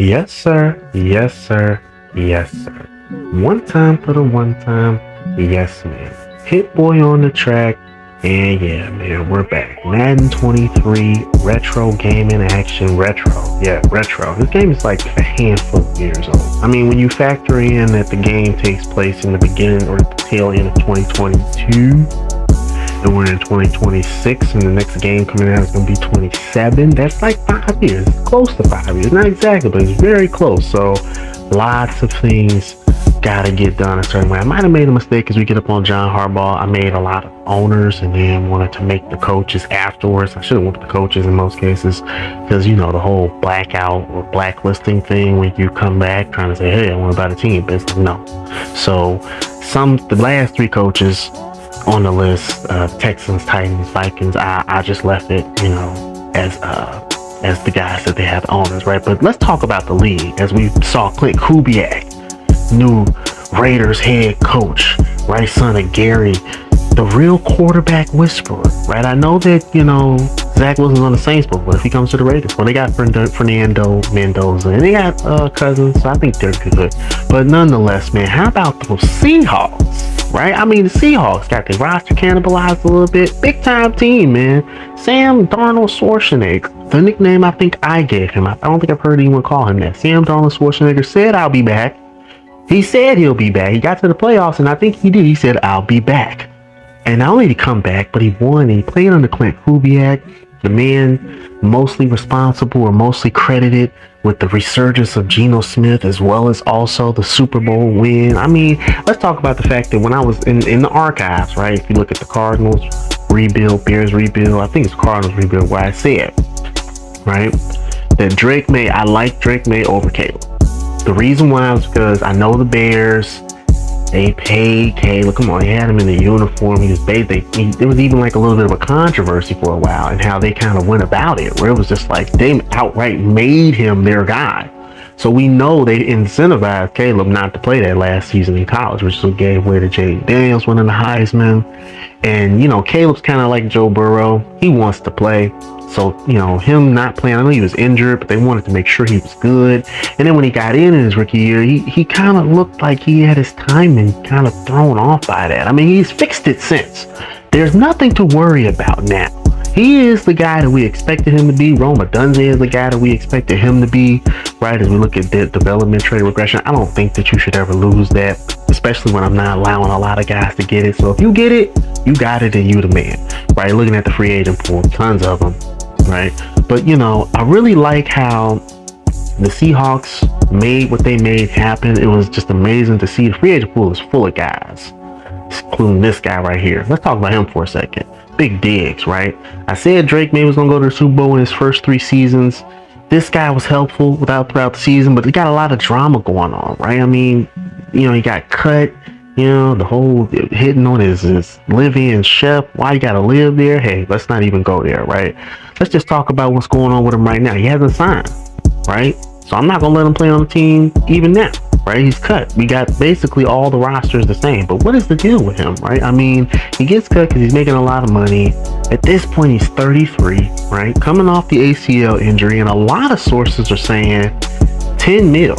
Yes, sir. Yes, sir. Yes, sir. One time for the one time. Yes, man. Hit Boy on the track. And yeah, man, we're back. Madden 23 retro gaming action retro. Yeah, retro. This game is like a handful of years old. I mean, when you factor in that the game takes place in the beginning or the tail end of 2022, and we're in 2026, and the next game coming out is going to be 27. That's like 5 years. It's close to 5 years. Not exactly, but it's very close. So lots of things got to get done a certain way. I might have made a mistake as we get up on John Harbaugh. I made a lot of owners and then wanted to make the coaches afterwards. I should have went with the coaches in most cases because, you know, the whole blackout or blacklisting thing when you come back trying to say, hey, I want to buy the team. But it's like, no. So the last three coaches on the list, Texans, Titans, Vikings, I just left it, you know, as the guys that they have owners, right? But let's talk about the league. As we saw Clint Kubiak, new Raiders head coach, right, son of Gary, the real quarterback whisperer, right? I know that, you know, Zach Wilson's on the Saints, but what if he comes to the Raiders? Well, they got Fernando Mendoza, and they got Cousins, so I think they're good. But nonetheless, man, how about those Seahawks, right? I mean, the Seahawks got their roster cannibalized a little bit. Big time team, man. Sam Darnold Schwarzenegger, the nickname I think I gave him. I don't think I've heard anyone call him that. Sam Darnold Schwarzenegger said, I'll be back. He said he'll be back. He got to the playoffs, and I think he did. He said, I'll be back. And not only did he come back, but he won, and he played under Clint Kubiak, the man mostly responsible or mostly credited with the resurgence of Geno Smith, as well as also the Super Bowl win. I mean, let's talk about the fact that when I was in the archives, right, if you look at the Cardinals rebuild, Bears rebuild, I think it's Cardinals rebuild, where I said, right, that Drake May, I like Drake May over Caleb. The reason why was because I know the Bears, they paid Caleb. Come on, they had him in the uniform. There was even like a little bit of a controversy for a while and how they kind of went about it, where it was just like they outright made him their guy. So we know they incentivized Caleb not to play that last season in college, which gave way to Jaden Daniels winning the Heisman. And, you know, Caleb's kind of like Joe Burrow. He wants to play. So, you know, him not playing, I know he was injured, but they wanted to make sure he was good. And then when he got in his rookie year, he kind of looked like he had his timing kind of thrown off by that. I mean, he's fixed it since. There's nothing to worry about now. He is the guy that we expected him to be. Rome Odunze is the guy that we expected him to be, right? As we look at the development trade regression, I don't think that you should ever lose that, especially when I'm not allowing a lot of guys to get it. So if you get it, you got it and you the man, right? Looking at the free agent pool, tons of them, right? But, you know, I really like how the Seahawks made what they made happen. It was just amazing to see. The free agent pool is full of guys, including this guy right here. Let's talk about him for a second. Big Diggs, right? I said Drake May was going to go to the Super Bowl in his first 3 seasons. This guy was helpful throughout the season, but he got a lot of drama going on, right? I mean, you know, he got cut, you know, the whole hitting on his live-in chef. Why you got to live there? Hey, let's not even go there, right? Let's just talk about what's going on with him right now. He hasn't signed, right? So I'm not going to let him play on the team even now. Right, he's cut. We got basically all the rosters the same. But what is the deal with him, right? I mean, he gets cut because he's making a lot of money. At this point, he's 33, right? Coming off the ACL injury, and a lot of sources are saying 10 mil.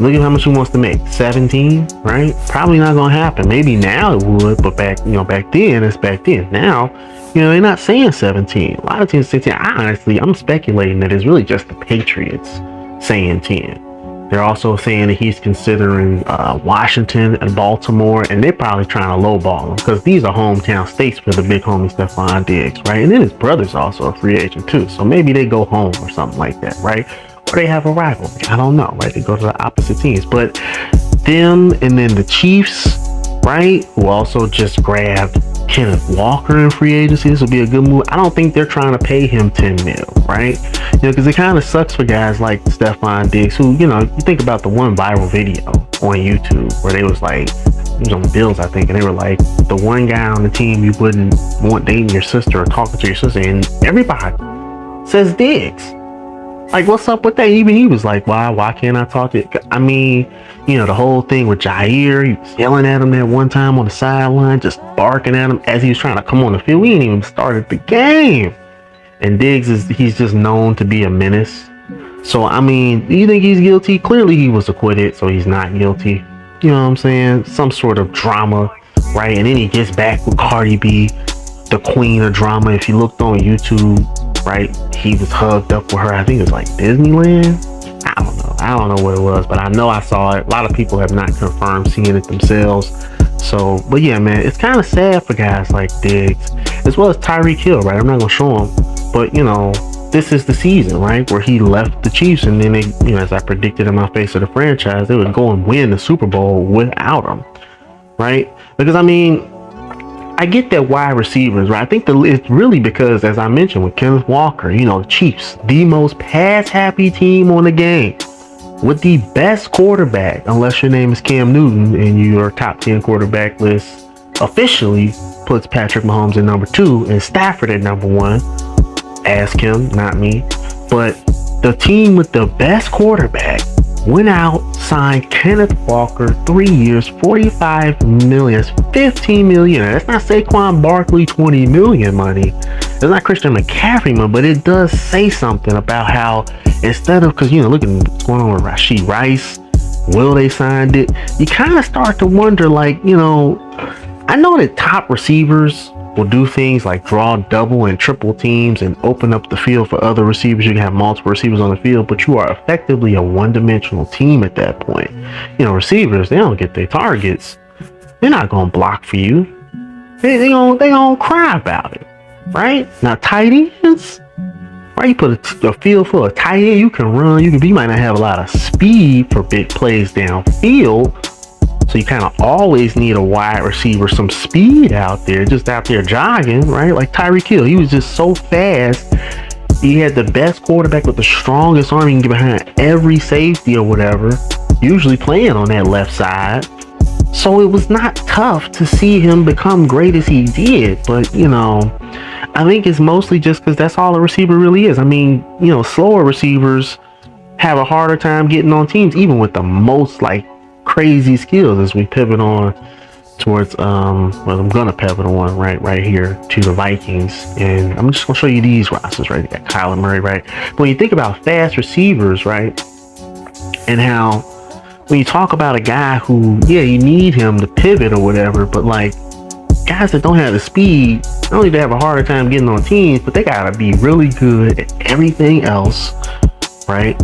Look at how much he wants to make. 17, right? Probably not gonna happen. Maybe now it would, but back then, it's back then. Now, you know, they're not saying 17. A lot of teams say 10. I'm speculating that it's really just the Patriots saying 10. They're also saying that he's considering Washington and Baltimore, and they're probably trying to lowball him because these are hometown states for the big homie Stephon Diggs, right? And then his brother's also a free agent too, so maybe they go home or something like that, right? Or they have a rivalry. I don't know, right? They go to the opposite teams, but them and then the Chiefs, right? Who also just grabbed Kenneth Walker in free agency. This will be a good move. I don't think they're trying to pay him 10 mil, right? You know, because it kind of sucks for guys like Stephon Diggs, who, you know, you think about the one viral video on YouTube where they was like, it was on the Bills, I think, and they were like, the one guy on the team you wouldn't want dating your sister or talking to your sister, and everybody says Diggs. Like, what's up with that? Even he was like, why can't I talk to you? I mean, you know, the whole thing with Jair, he was yelling at him that one time on the sideline, just barking at him as he was trying to come on the field. We ain't even started the game. And Diggs he's just known to be a menace. So, I mean, do you think he's guilty? Clearly he was acquitted, so he's not guilty. You know what I'm saying? Some sort of drama, right? And then he gets back with Cardi B, the queen of drama. If you looked on YouTube, right, he was hugged up with her. I think it was like Disneyland. I don't know what it was, but I know I saw it. A lot of people have not confirmed seeing it themselves. So, but yeah, man, it's kind of sad for guys like Diggs, as well as Tyreek Hill, right? I'm not gonna show him, but you know, this is the season, right, where he left the Chiefs, and then they, you know, as I predicted in my face of the franchise, they would go and win the Super Bowl without him, right? Because I mean, I get that wide receivers, right? I think it's really because, as I mentioned with Kenneth Walker, you know, the Chiefs, the most pass-happy team on the game, with the best quarterback, unless your name is Cam Newton and your top 10 quarterback list officially puts Patrick Mahomes at number 2 and Stafford at number 1. Ask him, not me. But the team with the best quarterback went out, signed Kenneth Walker, 3 years, $45 million, $15 million. That's not Saquon Barkley 20 million money. It's not Christian McCaffrey money, but it does say something about how, instead of, because you know, look at what's going on with Rashee Rice, Will they signed it. You kind of start to wonder, like, you know, I know that top receivers will do things like draw double and triple teams and open up the field for other receivers. You can have multiple receivers on the field, but you are effectively a one-dimensional team at that point. You know, receivers, they don't get their targets. They're not going to block for you. They gonna cry about it, right? Now, tight ends, right? You put a field full of tight end, you can run. You might not have a lot of speed for big plays downfield. So you kind of always need a wide receiver, some speed out there, just out there jogging, right? Like Tyreek Hill, he was just so fast. He had the best quarterback with the strongest arm. He can get behind every safety or whatever, usually playing on that left side. So it was not tough to see him become great as he did. But, you know, I think it's mostly just because that's all a receiver really is. I mean, you know, slower receivers have a harder time getting on teams, even with the most, like, crazy skills, as we pivot on towards well, I'm gonna pivot on right here to the Vikings, and I'm just gonna show you these rosters, right? You got Kyler Murray, right? But when you think about fast receivers, right, and how when you talk about a guy who, yeah, you need him to pivot or whatever, but like guys that don't have the speed, not only do they have a harder time getting on teams, but they gotta be really good at everything else, right?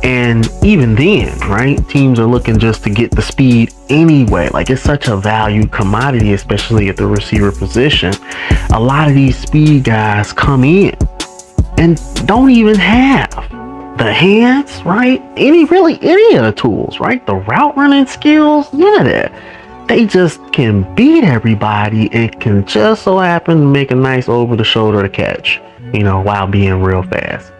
And even then, right, teams are looking just to get the speed anyway. Like, it's such a valued commodity, especially at the receiver position. A lot of these speed guys come in and don't even have the hands, right? Any of the tools, right? The route running skills, none of that. They just can beat everybody and can just so happen to make a nice over the shoulder catch, you know, while being real fast.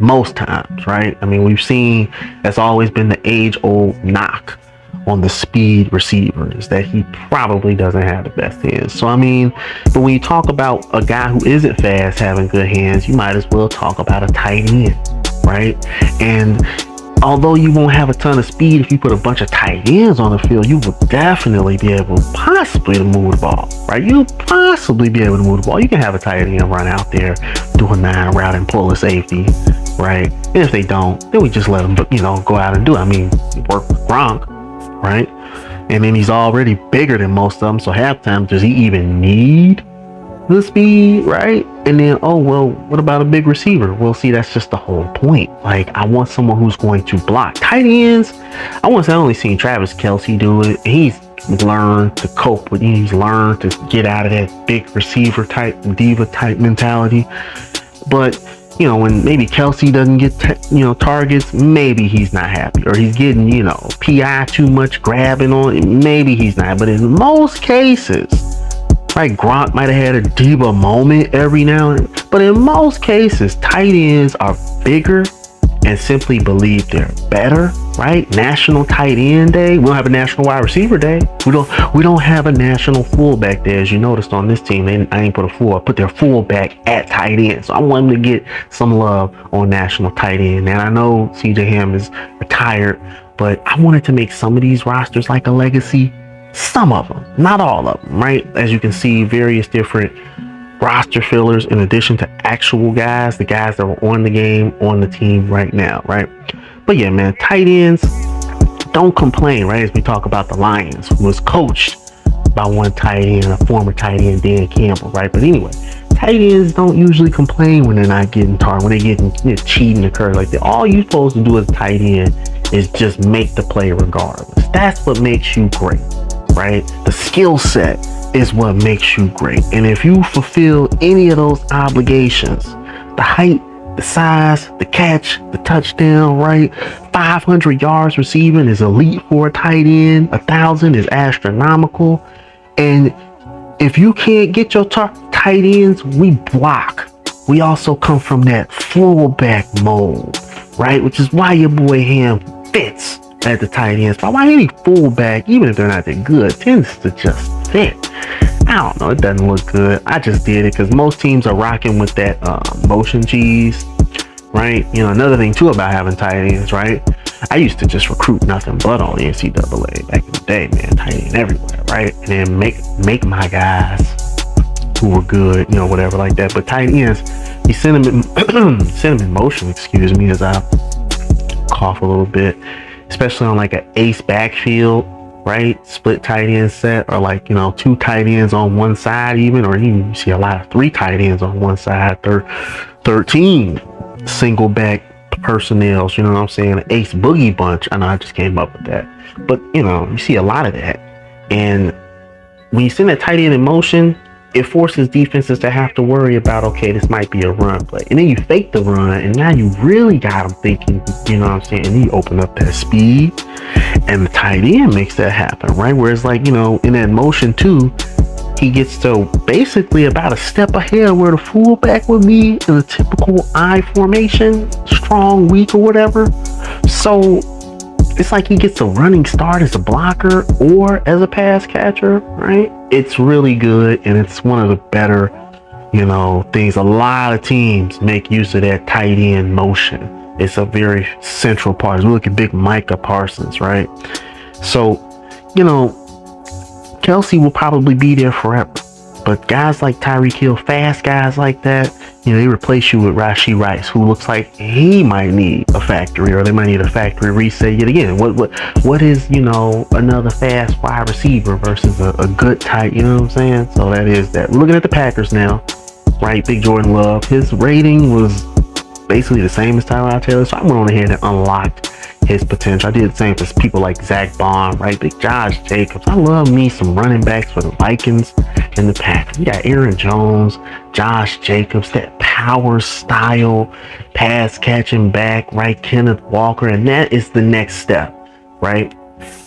Most times, right? I mean, we've seen that's always been the age-old knock on the speed receiver, is that he probably doesn't have the best hands. So I mean, but when you talk about a guy who isn't fast having good hands, you might as well talk about a tight end, right? And although you won't have a ton of speed, if you put a bunch of tight ends on the field, you will definitely be able possibly to move the ball, right? You'll possibly be able to move the ball. You can have a tight end run out there, do a 9 route and pull a safety, right? And if they don't, then we just let them, you know, go out and do it. I mean, work with Gronk, right? And then he's already bigger than most of them, so half time, does he even need the speed, right? And then, oh, well, what about a big receiver? Well, see, that's just the whole point. Like, I want someone who's going to block. Tight ends, I only seen Travis Kelce do it. He's learned to cope with it. He's learned to get out of that big receiver type, diva type mentality. But, you know, when maybe Kelce doesn't get, targets, maybe he's not happy. Or he's getting, you know, PI too much grabbing on it. Maybe he's not. But in most cases, right, Gronk might have had a diva moment every now and then. But in most cases, tight ends are bigger and simply believe they're better, right? National tight end day. We don't have a national wide receiver day. We don't have a national fullback day. As you noticed on this team, I ain't put a full. I put their fullback at tight end. So I want them to get some love on national tight end. And I know CJ Ham is retired, but I wanted to make some of these rosters like a legacy. Some of them, not all of them, right? As you can see, various different roster fillers in addition to actual guys, the guys that are on the game, on the team right now, right? But yeah, man, tight ends, don't complain, right? As we talk about the Lions, who was coached by one tight end, a former tight end, Dan Campbell, right? But anyway, tight ends don't usually complain when they're not getting targeted, when they're getting cheating occurs like that. All you're supposed to do as a tight end is just make the play regardless. That's what makes you great, right? The skill set is what makes you great. And if you fulfill any of those obligations, the height, the size, the catch, the touchdown, right? 500 yards receiving is elite for a tight end. 1,000 is astronomical. And if you can't get your tight ends, we block. We also come from that fullback mode, right? Which is why your boy Ham fits at the tight end spot. Why any fullback, even if they're not that good, tends to just fit. I don't know, it doesn't look good. I just did it because most teams are rocking with that motion cheese, right? You know, another thing too about having tight ends, right? I used to just recruit nothing but on the NCAA back in the day, man. Tight end everywhere, right? And then make my guys who were good, you know, whatever like that. But tight ends, you send them in motion, excuse me, as I cough a little bit, especially on like an ace backfield, right? Split tight end set, or like, you know, 2 tight ends on one side even, or even you see a lot of 3 tight ends on one side, 13 single back personnel, you know what I'm saying? An ace boogie bunch. I know I just came up with that. But, you know, you see a lot of that. And when you send that tight end in motion, it forces defenses to have to worry about, okay, this might be a run play. And then you fake the run, and now you really got them thinking, you know what I'm saying? And you open up that speed, and the tight end makes that happen, right? Whereas, like, you know, in that motion too, he gets to basically about a step ahead where the fullback would be in a typical I formation, strong, weak, or whatever. So it's like he gets a running start as a blocker or as a pass catcher, right? It's really good, and it's one of the better, you know, things. A lot of teams make use of that tight end motion. It's a very central part. We look at big Micah Parsons, right? So, you know, Kelsey will probably be there forever. But guys like Tyreek Hill, fast guys like that, you know, they replace you with Rashee Rice, who looks like he might need a factory, or they might need a factory reset yet again. What is, you know, another fast wide receiver versus a good tight, you know what I'm saying? So that is that. We're looking at the Packers now, right? Big Jordan Love. His rating was basically the same as Tyrod Taylor, so I went on ahead and unlocked his potential. I did the same for people like Zach Bond, right? Big Josh Jacobs. I love me some running backs for the Vikings and the Packers. You got Aaron Jones, Josh Jacobs, that power style pass catching back, right? Kenneth Walker, and that is the next step, right?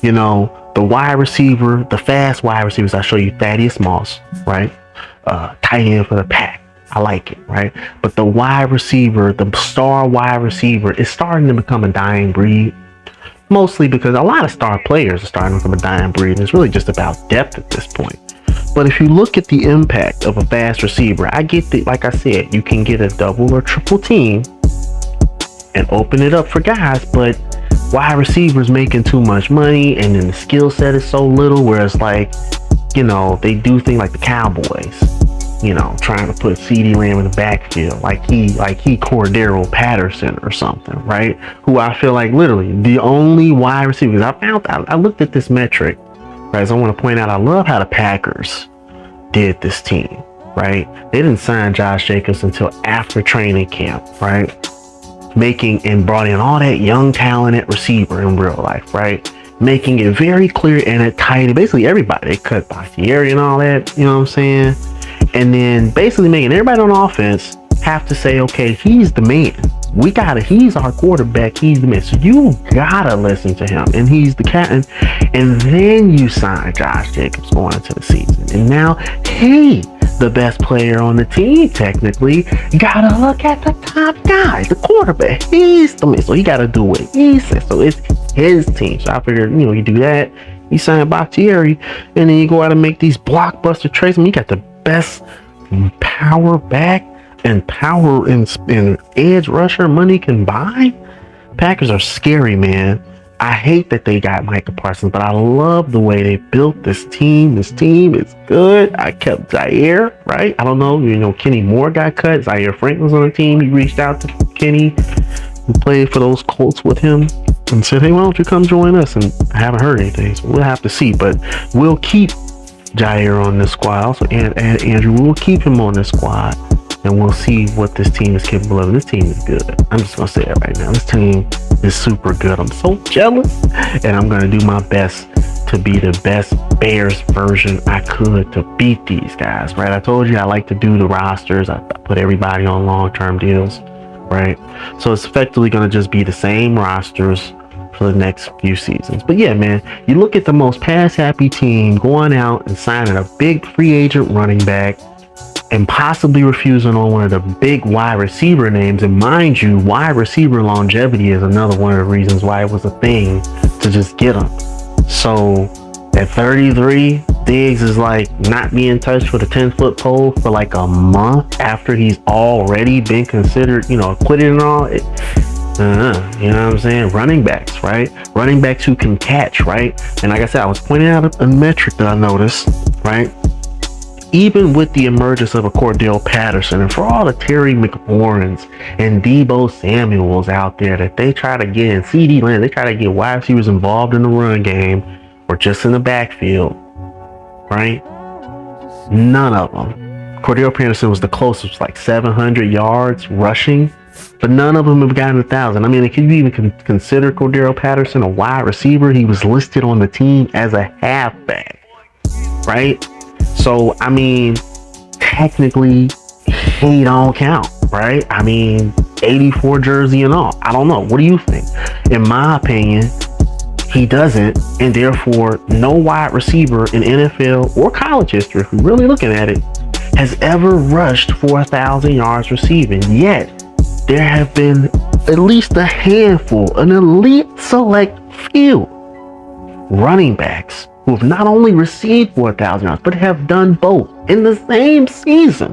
You know, the wide receiver, the fast wide receivers. I show you Thaddeus Moss, right? Tight end for the Pack. I like it, right? But the wide receiver, the star wide receiver, is starting to become a dying breed. Mostly because a lot of star players are starting to become a dying breed. And it's really just about depth at this point. But if you look at the impact of a fast receiver, I get that, like I said, you can get a double or triple team and open it up for guys, but wide receivers making too much money, and then the skill set is so little, where it's like, you know, they do things like the Cowboys, you know, trying to put CeeDee Lamb in the backfield like he Cordero Patterson or something, right? Who I feel like literally the only wide receivers I looked at this metric, right? So I want to point out, I love how the Packers did this team, right? They didn't sign Josh Jacobs until after training camp, right? Making and brought in all that young talent at receiver in real life, right? Making it very clear and at tight, basically everybody, they cut Bakhtiari and all that, you know what I'm saying? And then basically making everybody on offense have to say, okay, he's the man. He's our quarterback. He's the man. So you gotta listen to him. And he's the captain. And then you sign Josh Jacobs going into the season. And now he, the best player on the team, technically, you gotta look at the top guy, the quarterback. He's the man. So he gotta do what he says. So it's his team. So I figured, you know, you do that. You sign Bakhtiari, and then you go out and make these blockbuster trades. I mean, you got the best power back and power and edge rusher money can buy. Packers are scary, man. I hate that they got Micah Parsons, but I love the way they built this team. This team is good. I kept Zaire, right? I don't know, Kenny Moore got cut. Zaire Franklin's on the team. He reached out to Kenny, who played for those Colts with him, and said, hey, why don't you come join us? And I haven't heard anything, so we'll have to see. But we'll keep Jair on this squad. Also, and Andrew, we'll keep him on this squad, and we'll see what this team is capable of. This team is good. I'm just going to say it right now. This team is super good. I'm so jealous, and I'm going to do my best to be the best Bears version I could to beat these guys, right? I told you I like to do the rosters. I put everybody on long-term deals, right? So it's effectively going to just be the same rosters for the next few seasons. But yeah, man, you look at the most pass-happy team going out and signing a big free agent running back and possibly refusing on one of the big wide receiver names. And mind you, wide receiver longevity is another one of the reasons why it was a thing to just get them. So at 33, Diggs is like not being touched with a 10-foot pole for like a month after he's already been considered, acquitted and all. You know what I'm saying? Running backs, right? Running backs who can catch, right? And like I said, I was pointing out a metric that I noticed, right? Even with the emergence of a Cordell Patterson, and for all the Terry McLaurins and Deebo Samuels out there that they try to get in, CD Lamb, they try to get wide receivers involved in the run game or just in the backfield, right? None of them. Cordell Patterson was the closest, like 700 yards rushing, but none of them have gotten 1,000. I mean, can you even consider Cordell Patterson a wide receiver? He was listed on the team as a halfback, right? So, I mean, technically, he don't count, right? I mean, 84 jersey and all. I don't know. What do you think? In my opinion, he doesn't, and therefore, no wide receiver in NFL or college history, if we're really looking at it, has ever rushed for 1,000 yards receiving. Yet, there have been at least a handful, an elite select few running backs who have not only received 4,000 yards, but have done both in the same season.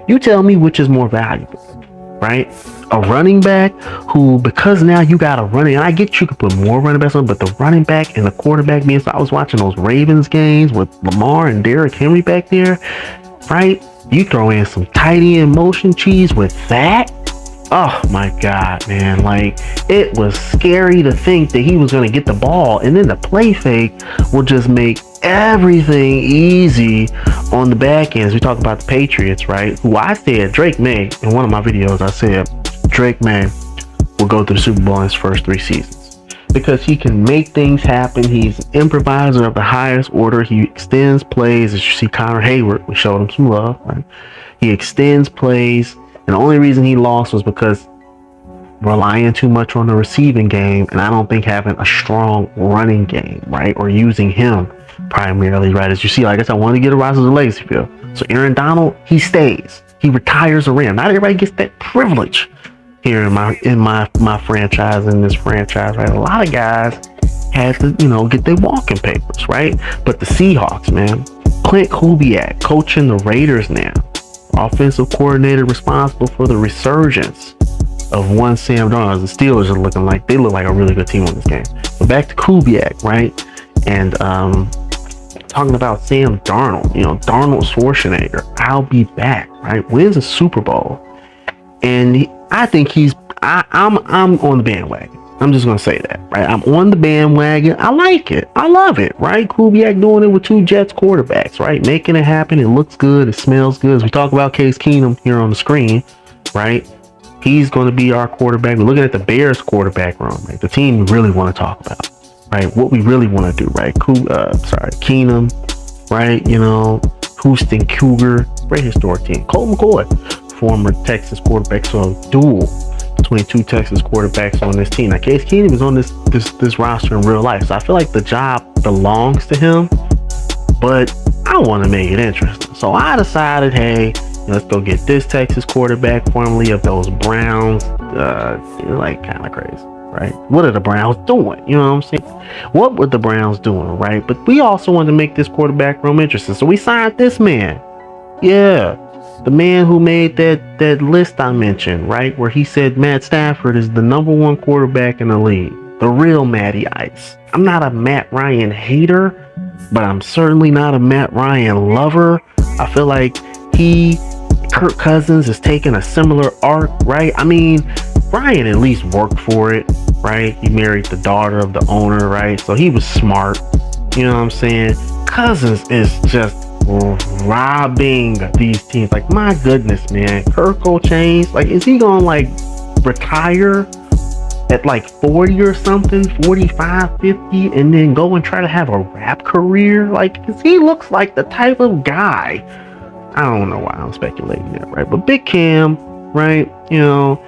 You tell me which is more valuable, right? A running back who, because now you got a running, and I get you could put more running backs on, but the running back and the quarterback being, so I was watching those Ravens games with Lamar and Derrick Henry back there, right? You throw in some tight end motion cheese with that. Oh my God, man. Like, it was scary to think that he was going to get the ball and then the play fake will just make everything easy on the back ends. We talk about the Patriots, right? Who I said Drake May, in one of my videos, I said Drake May will go to the Super Bowl in his first 3 seasons because he can make things happen. He's an improviser of the highest order. He extends plays. As you see, Connor Hayward, we showed him some love, right? He extends plays. And the only reason he lost was because relying too much on the receiving game, and I don't think having a strong running game, right? Or using him primarily, right? As you see, like I said, I want to get a roster of legacy feel. So Aaron Donald, he stays. He retires a Ram. Not everybody gets that privilege here in my franchise, in this franchise, right? A lot of guys had to, get their walking papers, right? But the Seahawks, man, Clint Kubiak coaching the Raiders now. Offensive coordinator responsible for the resurgence of one Sam Darnold. The Steelers are looking like, they look like a really good team on this game. But back to Kubiak, right? And talking about Sam Darnold, Darnold Schwarzenegger, I'll be back, right? Wins a Super Bowl. And I think I'm on the bandwagon. I'm just going to say that, right? I'm on the bandwagon. I like it. I love it, right? Kubiak doing it with 2 Jets quarterbacks, right? Making it happen. It looks good. It smells good. As we talk about Case Keenum here on the screen, right? He's going to be our quarterback. We're looking at the Bears quarterback room, right? The team we really want to talk about, right? What we really want to do, right? Keenum, right? Houston Cougar, very historic team. Colt McCoy, former Texas quarterback, so dual between 2 Texas quarterbacks on this team. Now, Case Keenum is on this roster in real life, so I feel like the job belongs to him, but I want to make it interesting. So I decided, hey, let's go get this Texas quarterback, formerly of those Browns. Like, kind of crazy, right? What are the Browns doing? You know what I'm saying? What were the Browns doing, right? But we also wanted to make this quarterback room interesting, so we signed this man. Yeah. The man who made that list I mentioned, right? Where he said Matt Stafford is the #1 quarterback in the league. The real Matty Ice. I'm not a Matt Ryan hater, but I'm certainly not a Matt Ryan lover. I feel like Kirk Cousins is taking a similar arc, right? I mean, Ryan at least worked for it, right? He married the daughter of the owner, right? So he was smart. You know what I'm saying? Cousins is just robbing these teams. Like, my goodness, man. Kirk will change. Like, is he gonna like retire at like 40 or something, 45, 50, and then go and try to have a rap career? Like, 'cause he looks like the type of guy. I don't know why I'm speculating that, right? But Big Cam, right? You know,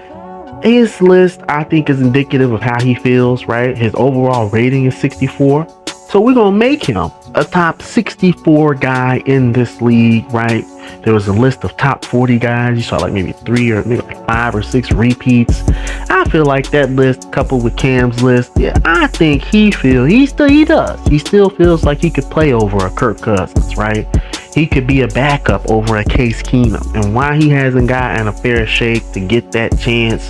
his list I think is indicative of how he feels, right? His overall rating is 64. So we're going to make him a top 64 guy in this league, right? There was a list of top 40 guys. You saw like maybe 3 or maybe like 5 or 6 repeats. I feel like that list coupled with Cam's list, yeah, I think he does. He still feels like he could play over a Kirk Cousins, right? He could be a backup over a Case Keenum. And why he hasn't gotten a fair shake to get that chance,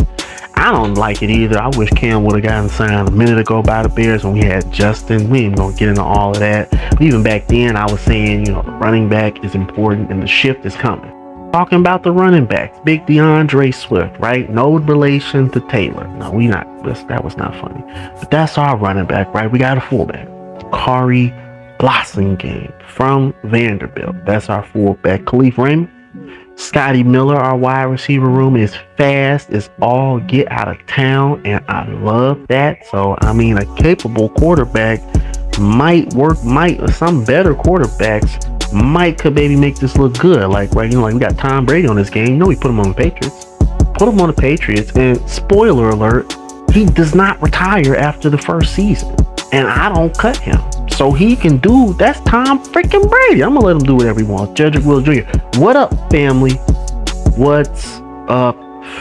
I don't like it either. I wish Cam would have gotten signed a minute ago by the Bears when we had Justin. We ain't gonna get into all of that. But even back then, I was saying, you know, the running back is important and the shift is coming. Talking about the running backs, big DeAndre Swift, right? No relation to Taylor. No, that was not funny. But that's our running back, right? We got a fullback, Kari Blossingame from Vanderbilt. That's our fullback. Khalif Raymond. Scotty Miller, our wide receiver room, is fast as all get out of town, and I love that. So, I mean, a capable quarterback some better quarterbacks could maybe make this look good. Like, right, you know, like we got Tom Brady on this game. You know, we put him on the Patriots. And spoiler alert, he does not retire after the first season, and I don't cut him. So he can do, that's Tom freaking Brady. I'm gonna let him do whatever he wants. Jedrick Wills Jr. What up, family? What's up,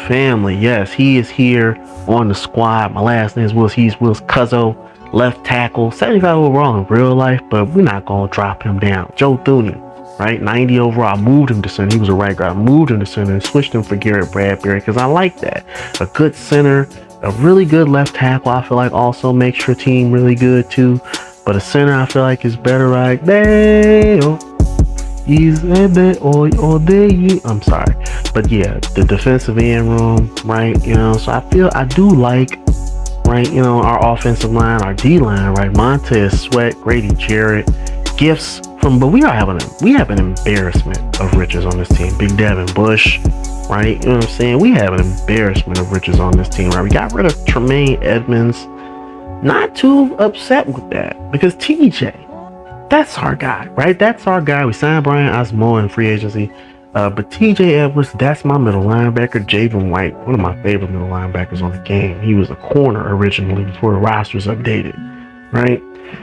family? Yes, he is here on the squad. My last name is Wills. He's Wills Cuzzo, left tackle, 75 overall in real life, but we're not gonna drop him down. Joe Thuney, right? 90 overall. I moved him to center. He was a right guard. I moved him to center and switched him for Garrett Bradbury because I like that. A good center, a really good left tackle, I feel like also makes your team really good too. But a center, I feel like, is better right there. He's all day. I'm sorry. But yeah, the defensive end room, right? You know, so I do like, right, you know, our offensive line, our D line, right? Montez Sweat, Grady Jarrett, gifts but we have an embarrassment of riches on this team. Big Devin Bush, right? You know what I'm saying? We have an embarrassment of riches on this team, right? We got rid of Tremaine Edmonds. Not too upset with that because TJ, that's our guy, right? That's our guy. We signed Brian Osmo in free agency, but TJ Edwards, that's my middle linebacker. Javen White, one of my favorite middle linebackers on the game. He was a corner originally before the roster's updated, right?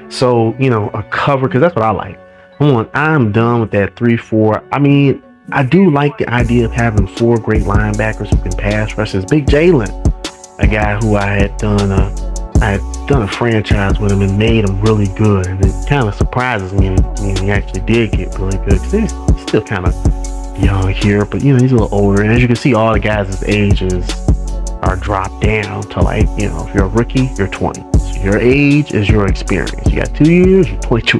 So, you know, a cover, because that's what I like. I'm done with that 3-4. I mean, I do like the idea of having 4 great linebackers who can pass rush. Big Jalen, a guy who I had done a franchise with him and made him really good, and it kind of surprises me when he actually did get really good because he's still kind of young here, but you know, he's a little older, and as you can see, all the guys' ages are dropped down to, like, you know, if you're a rookie, you're 20, so your age is your experience. You got 2 years, you're 22.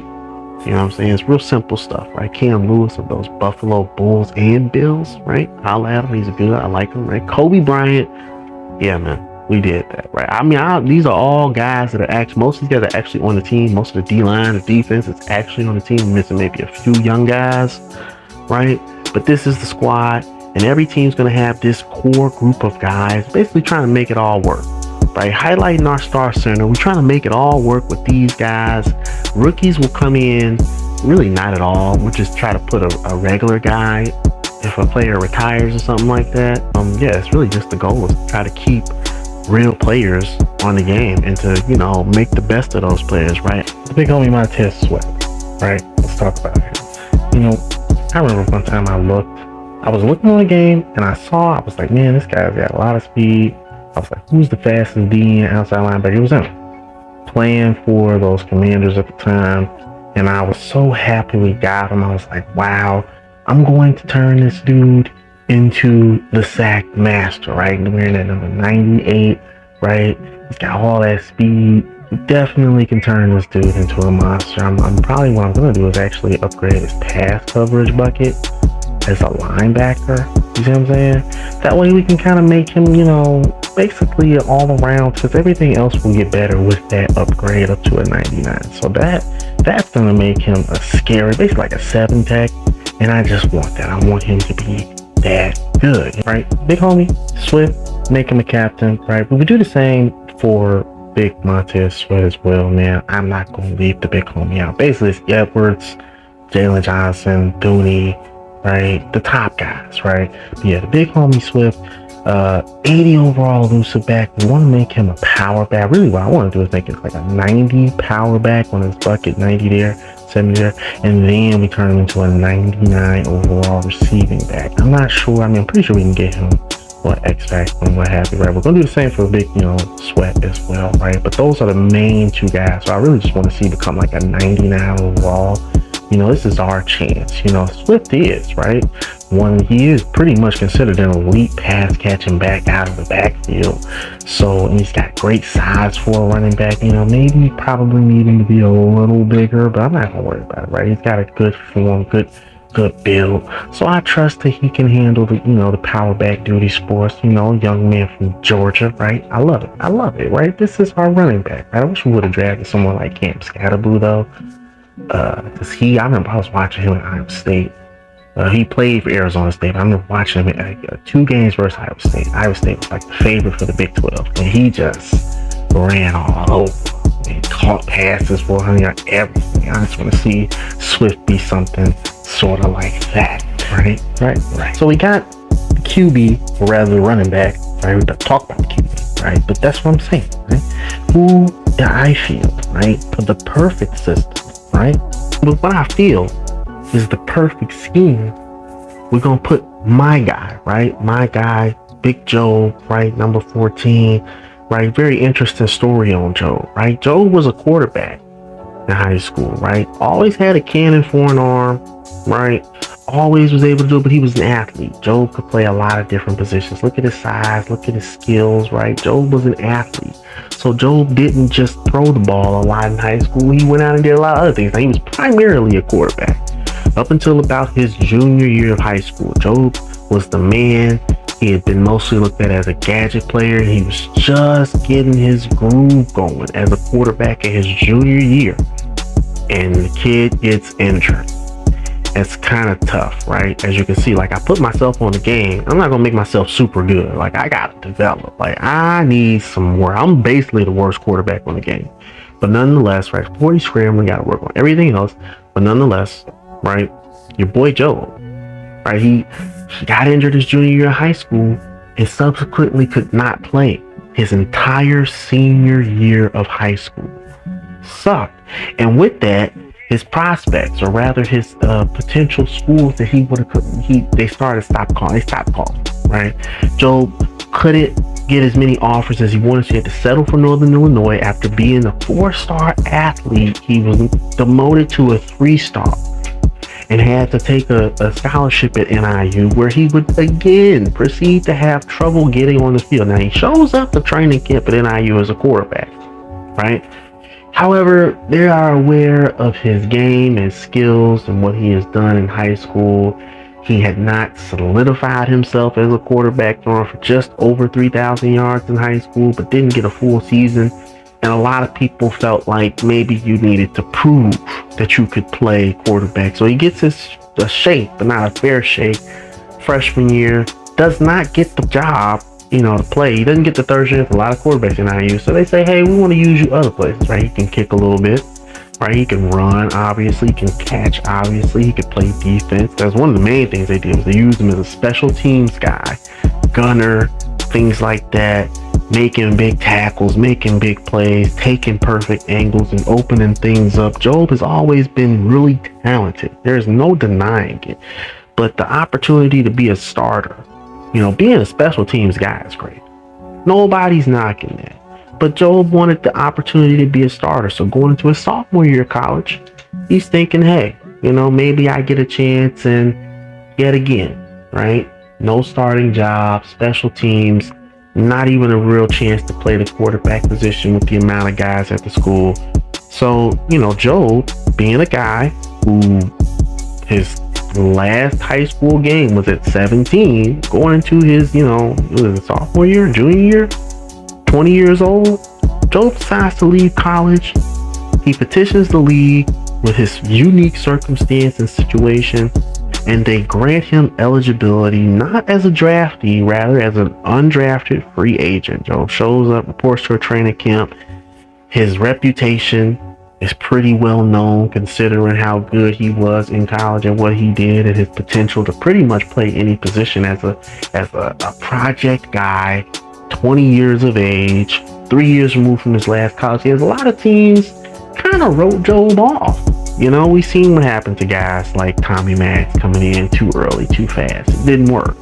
You know what I'm saying? It's real simple stuff, right? Cam Lewis of those Buffalo Bulls and Bills, right? Holla at him, he's good, I like him, right? Kobe Bryant, yeah, man. We did that, right? I mean, these are all guys that are actually, most of these guys are actually on the team. Most of the D-line, the defense is actually on the team. We're missing maybe a few young guys, right? But this is the squad, and every team's going to have this core group of guys basically trying to make it all work, right? Highlighting our star center, we're trying to make it all work with these guys. Rookies will come in, really not at all. We'll just try to put a regular guy if a player retires or something like that. Yeah, it's really just the goal is to try to keep real players on the game and to, you know, make the best of those players, right? The big homie Montez Sweat, right? Let's talk about him. You know, I remember one time I was looking on the game and I was like, man, this guy's got a lot of speed. I was like, who's the fastest D outside linebacker? It was him. Playing for those Commanders at the time, and I was so happy we got him. I was like, wow, I'm going to turn this dude into the sack master, right? Wearing that number 98 right? He's got all that speed. Definitely can turn this dude into a monster. I'm probably what I'm gonna do is actually upgrade his pass coverage bucket as a linebacker. You see what I'm saying? That way we can kind of make him, basically an all around, because everything else will get better with that upgrade up to a 99. So that's gonna make him a scary, basically like a 7 tech. And I just want that. I want him to be that good, right? Big homie, Swift, make him a captain, right? But we do the same for Big Montez Sweat as well, man. I'm not gonna leave the big homie out. Basically, it's Edwards, Jalen Johnson, Dooney, right? The top guys, right? But yeah, the big homie Swift, 80 overall elusive back. We want to make him a power back. Really, what I want to do is make it like a 90 power back on his bucket, 90 there, 70 there, and then we turn him into a 99 overall receiving back. I'm not sure. I'm pretty sure we can get him or X Factor and what have you, right? We're gonna do the same for Big, Sweat as well, right? But those are the main two guys. So I really just want to see become like a 99 overall. This is our chance. Swift is, right? He is pretty much considered an elite pass catching back out of the backfield. So, and he's got great size for a running back. Maybe probably need him to be a little bigger, but I'm not gonna worry about it, right? He's got a good form, good build. So I trust that he can handle the power back duty sports. Young man from Georgia, right? I love it, right? This is our running back, right? I wish we would have drafted someone like Cam Scatterboo though. Cause I remember I was watching him at Iowa State. He played for Arizona State, but I remember watching him at 2 games versus Iowa State. Iowa State was like the favorite for the Big 12, and he just ran all over. He caught passes for 100 everything. I just want to see Swift be something sort of like that, right. So we got the QB, or rather the running back, right? We talk about the QB, right? But that's what I'm saying, right? Who I feel, right, for the perfect system, right? But what I feel is the perfect scheme. We're gonna put my guy, right? My guy, Big Joe, right? Number 14, right? Very interesting story on Joe, right? Joe was a quarterback in high school, right? Always had a cannon for an arm, right? Always was able to do it, but he was an athlete. Joe could play a lot of different positions. Look at his size, look at his skills, right? Joe was an athlete. So Joe didn't just throw the ball a lot in high school. He went out and did a lot of other things. Now, he was primarily a quarterback. Up until about his junior year of high school, Joe was the man. He had been mostly looked at as a gadget player. He was just getting his groove going as a quarterback in his junior year. And the kid gets injured. It's kind of tough, right? As you can see, like, I put myself on the game. I'm not going to make myself super good. Like, I got to develop. Like, I need some work. I'm basically the worst quarterback on the game. But nonetheless, right, 40 scrambling, got to work on everything else. But nonetheless, right, your boy Joe, right, he got injured his junior year of high school and subsequently could not play his entire senior year of high school. Sucked. And with that, his prospects, or rather his potential schools that he would have, they stopped calling, right? Joe couldn't get as many offers as he wanted. So he had to settle for Northern Illinois. After being a 4-star athlete, he was demoted to a 3-star and had to take a scholarship at NIU, where he would again proceed to have trouble getting on the field. Now, he shows up to training camp at NIU as a quarterback, right? However, they are aware of his game and skills and what he has done in high school. He had not solidified himself as a quarterback, throwing for just over 3,000 yards in high school, but didn't get a full season. And a lot of people felt like maybe you needed to prove that you could play quarterback. So he gets a shake, but not a fair shake. Freshman year, does not get the job, to play. He doesn't get the third chance. A lot of quarterbacks in IU. So they say, hey, we want to use you other places, right? He can kick a little bit, right? He can run, obviously. He can catch, obviously. He can play defense. That's one of the main things they did, was they used him as a special teams guy, gunner, things like that, making big tackles, making big plays, taking perfect angles and opening things up. Job has always been really talented. There's no denying it. But the opportunity to be a starter, being a special teams guy is great. Nobody's knocking that. But Job wanted the opportunity to be a starter. So going into his sophomore year of college, he's thinking, hey, maybe I get a chance. And yet again, right? No starting job, special teams. Not even a real chance to play the quarterback position with the amount of guys at the school. So, Job, being a guy who his last high school game was at 17, going into his, was it sophomore year, junior year, 20 years old, Job decides to leave college. He petitions the league with his unique circumstance and situation, and they grant him eligibility not as a draftee, rather as an undrafted free agent. Job shows up, reports to a training camp. His reputation is pretty well known considering how good he was in college and what he did, and his potential to pretty much play any position as a project guy, 20 years of age, 3 years removed from his last college years. A lot of teams kind of wrote Job off. We seen what happened to guys like Tommy Maddox coming in too early, too fast. It didn't work.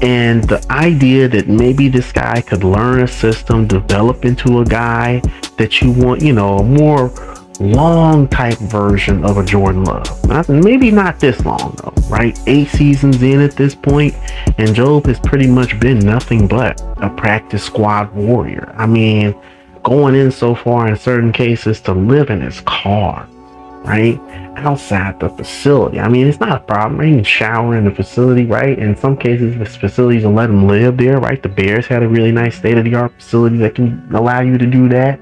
And the idea that maybe this guy could learn a system, develop into a guy that you want, a more long type version of a Jordan Love. Maybe not this long though, right? 8 seasons in at this point, and Job has pretty much been nothing but a practice squad warrior. I mean, going in so far in certain cases to live in his car, right? Outside the facility. I mean, it's not a problem. Right? You can shower in the facility, right? In some cases, the facilities will let him live there, right? The Bears had a really nice state-of-the-art facility that can allow you to do that.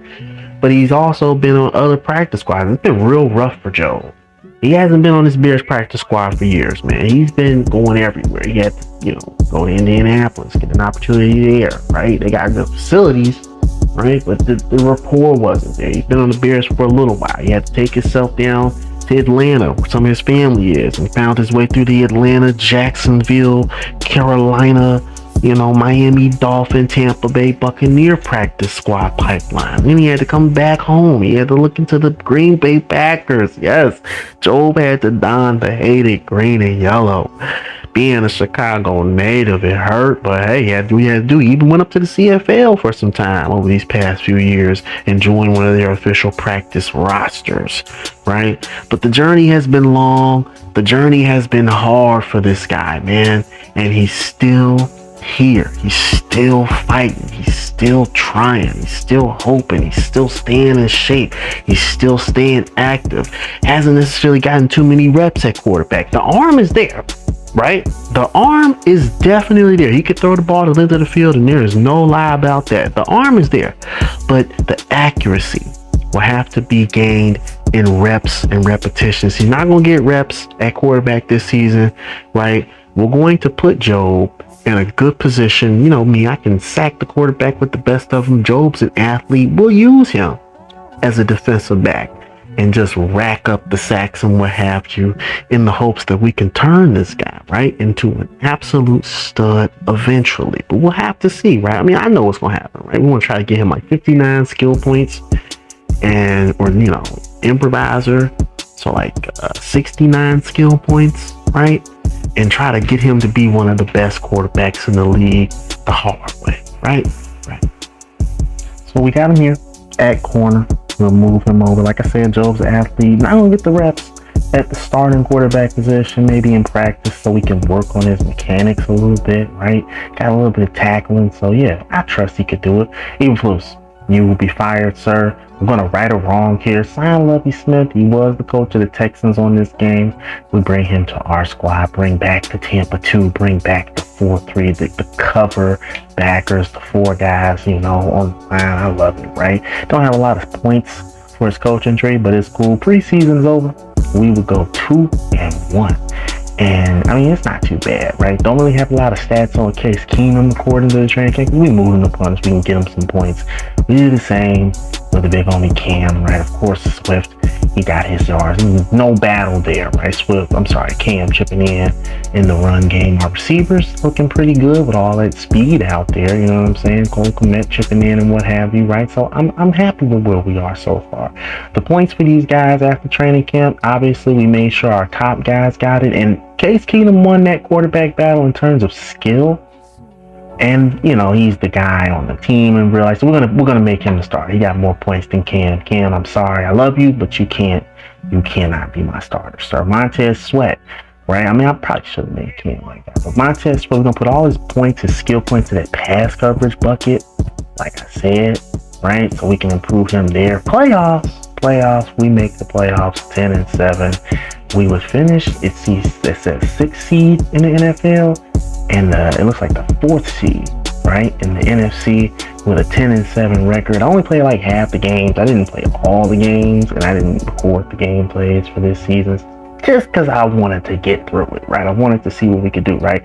But he's also been on other practice squads. It's been real rough for Joe. He hasn't been on this Bears practice squad for years, man. He's been going everywhere. He had to, go to Indianapolis, get an opportunity there, right? They got good facilities, right? But the rapport wasn't there. He's been on the Bears for a little while. He had to take himself down to Atlanta, where some of his family is, and found his way through the Atlanta, Jacksonville, Carolina, Miami Dolphin, Tampa Bay Buccaneer practice squad pipeline. Then he had to come back home. He had to look into the Green Bay Packers. Yes, Job had to don the hated green and yellow. Being a Chicago native, it hurt, but hey, he had to do. He even went up to the CFL for some time over these past few years and joined one of their official practice rosters, right? But the journey has been long. The journey has been hard for this guy, man, and he's still here. He's still fighting. He's still trying. He's still hoping. He's still staying in shape. He's still staying active. Hasn't necessarily gotten too many reps at quarterback. The arm is there, right? The arm is definitely there. He could throw the ball to the end of the field, and there is no lie about that. The arm is there, but the accuracy will have to be gained in reps and repetitions. He's not going to get reps at quarterback this season, right? We're going to put Job in a good position. Me, I can sack the quarterback with the best of them. Job's an athlete. We'll use him as a defensive back and just rack up the sacks and what have you, in the hopes that we can turn this guy, right, into an absolute stud eventually. But we'll have to see, right? I mean, I know what's going to happen, right? We want to try to get him like 59 skill points or improviser, so like 69 skill points, right? And try to get him to be one of the best quarterbacks in the league the hard way, right? So we got him here at corner. We'll move him over. Like I said, Job's an athlete. Not gonna get the reps at the starting quarterback position, maybe in practice, so we can work on his mechanics a little bit, right? Got a little bit of tackling, so yeah, I trust he could do it. Eberflus, you will be fired, sir. I'm going to right a wrong here. Sign Lovie Smith. He was the coach of the Texans on this game. We bring him to our squad. Bring back the Tampa 2. Bring back the 4-3, the cover backers, the 4 guys, on the line. I love it, right? Don't have a lot of points for his coaching tree, but it's cool. Preseason's over. We would go 2-1. And I mean, it's not too bad, right? Don't really have a lot of stats on Case Keenum according to the training camp. We move him to punch. We can get him some points. We do the same with the big homie Cam, right? Of course, Swift, he got his yards. No battle there, right? Cam chipping in the run game. Our receivers looking pretty good with all that speed out there. You know what I'm saying? Cole Kmet chipping in and what have you, right? So I'm happy with where we are so far. The points for these guys after training camp, obviously we made sure our top guys got it. And Case Keenum won that quarterback battle in terms of skill. And he's the guy on the team in real life. So we're gonna make him the starter. He got more points than Cam. I'm sorry, I love you, but you cannot be my starter, sir. Montez Sweat, right? I mean, I probably should have made Cam like that. But Montez Sweat, we're going to put all his points, his skill points to that pass coverage bucket, like I said, right? So we can improve him there. Playoffs, we make the playoffs 10-7. We would finish, it says 6th seed in the NFL, and it looks like the 4th seed, right, in the NFC with a 10-7 record. I only played like half the games. I didn't play all the games, and I didn't record the gameplays for this season just because I wanted to get through it, right? I wanted to see what we could do, right?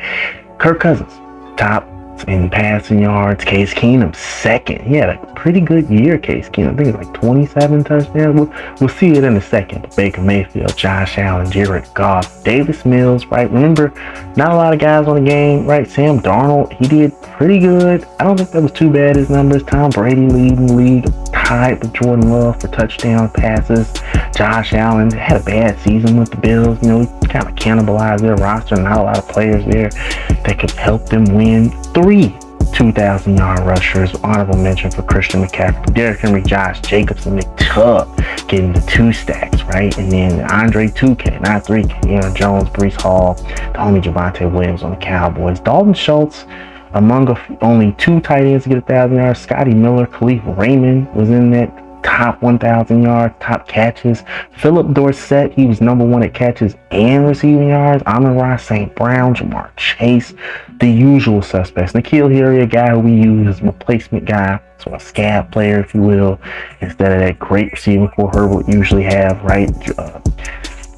Kirk Cousins, top in passing yards. Case Keenum, second. He had a pretty good year, Case Keenum. I think it's like 27 touchdowns. We'll see it in a second. But Baker Mayfield, Josh Allen, Jared Goff, Davis Mills, right? Remember, not a lot of guys on the game, right? Sam Darnold, he did pretty good. I don't think that was too bad, his numbers. Tom Brady leading the league, tied with Jordan Love for touchdown passes. Josh Allen had a bad season with the Bills. You know, he kind of cannibalized their roster. Not a lot of players there that could help them win. 3 2,000-yard rushers. Honorable mention for Christian McCaffrey, Derrick Henry, Josh Jacobs, and Nick Chubb getting the 2 stacks, right? And then Andre 2K, not 3K. Aaron Jones, Breece Hall, the homie Javonte Williams on the Cowboys. Dalton Schultz, among only 2 tight ends to get 1,000 yards. Scotty Miller, Khalif Raymond was in that top 1,000 yards, top catches. Philip Dorsett, he was number 1 at catches and receiving yards. Amon-Ra St. Brown, Jamar Chase, the usual suspects. N'Keal Harry, a guy who we use as a replacement guy, so a scab player, if you will, instead of that great receiving core Herbert usually have, right?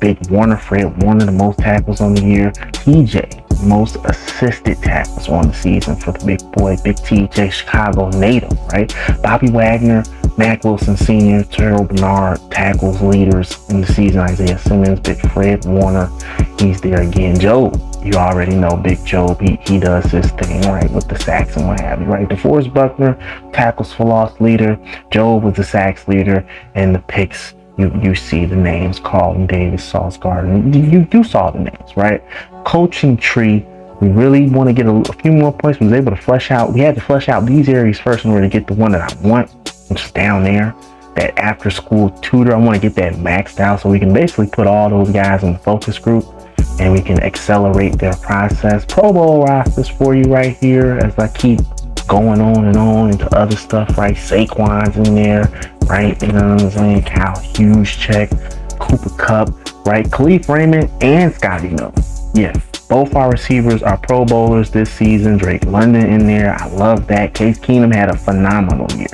Big Warner, Fred Warner, the most tackles on the year. TJ, most assisted tackles on the season for the big boy, Big TJ, Chicago native, right? Bobby Wagner, Mack Wilson Sr., Terrell Bernard, tackles leaders in the season. Isaiah Simmons, Big Fred Warner, he's there again. Joe, you already know Big Joe, he does his thing, right, with the sacks and what have you, right? DeForest Buckner, tackles for loss leader. Joe was the sacks leader, and the picks, you see the names, Carlton Davis, Sauce Gardner. You saw the names, right? Coaching tree. We really want to get a few more points. We was able to flesh out. We had to flesh out these areas first in order to get the one that I want, which is down there. That after school tutor. I want to get that maxed out so we can basically put all those guys in the focus group and we can accelerate their process. Pro Bowl rosters for you right here as I keep going on and on into other stuff, right? Saquon's in there, right? You know what I'm saying? Cal Hughes check, Cooper Kupp, right? Khalif Raymond and Scotty Miller. Yeah, both our receivers are Pro Bowlers this season. Drake London in there. I love that. Case Keenum had a phenomenal year.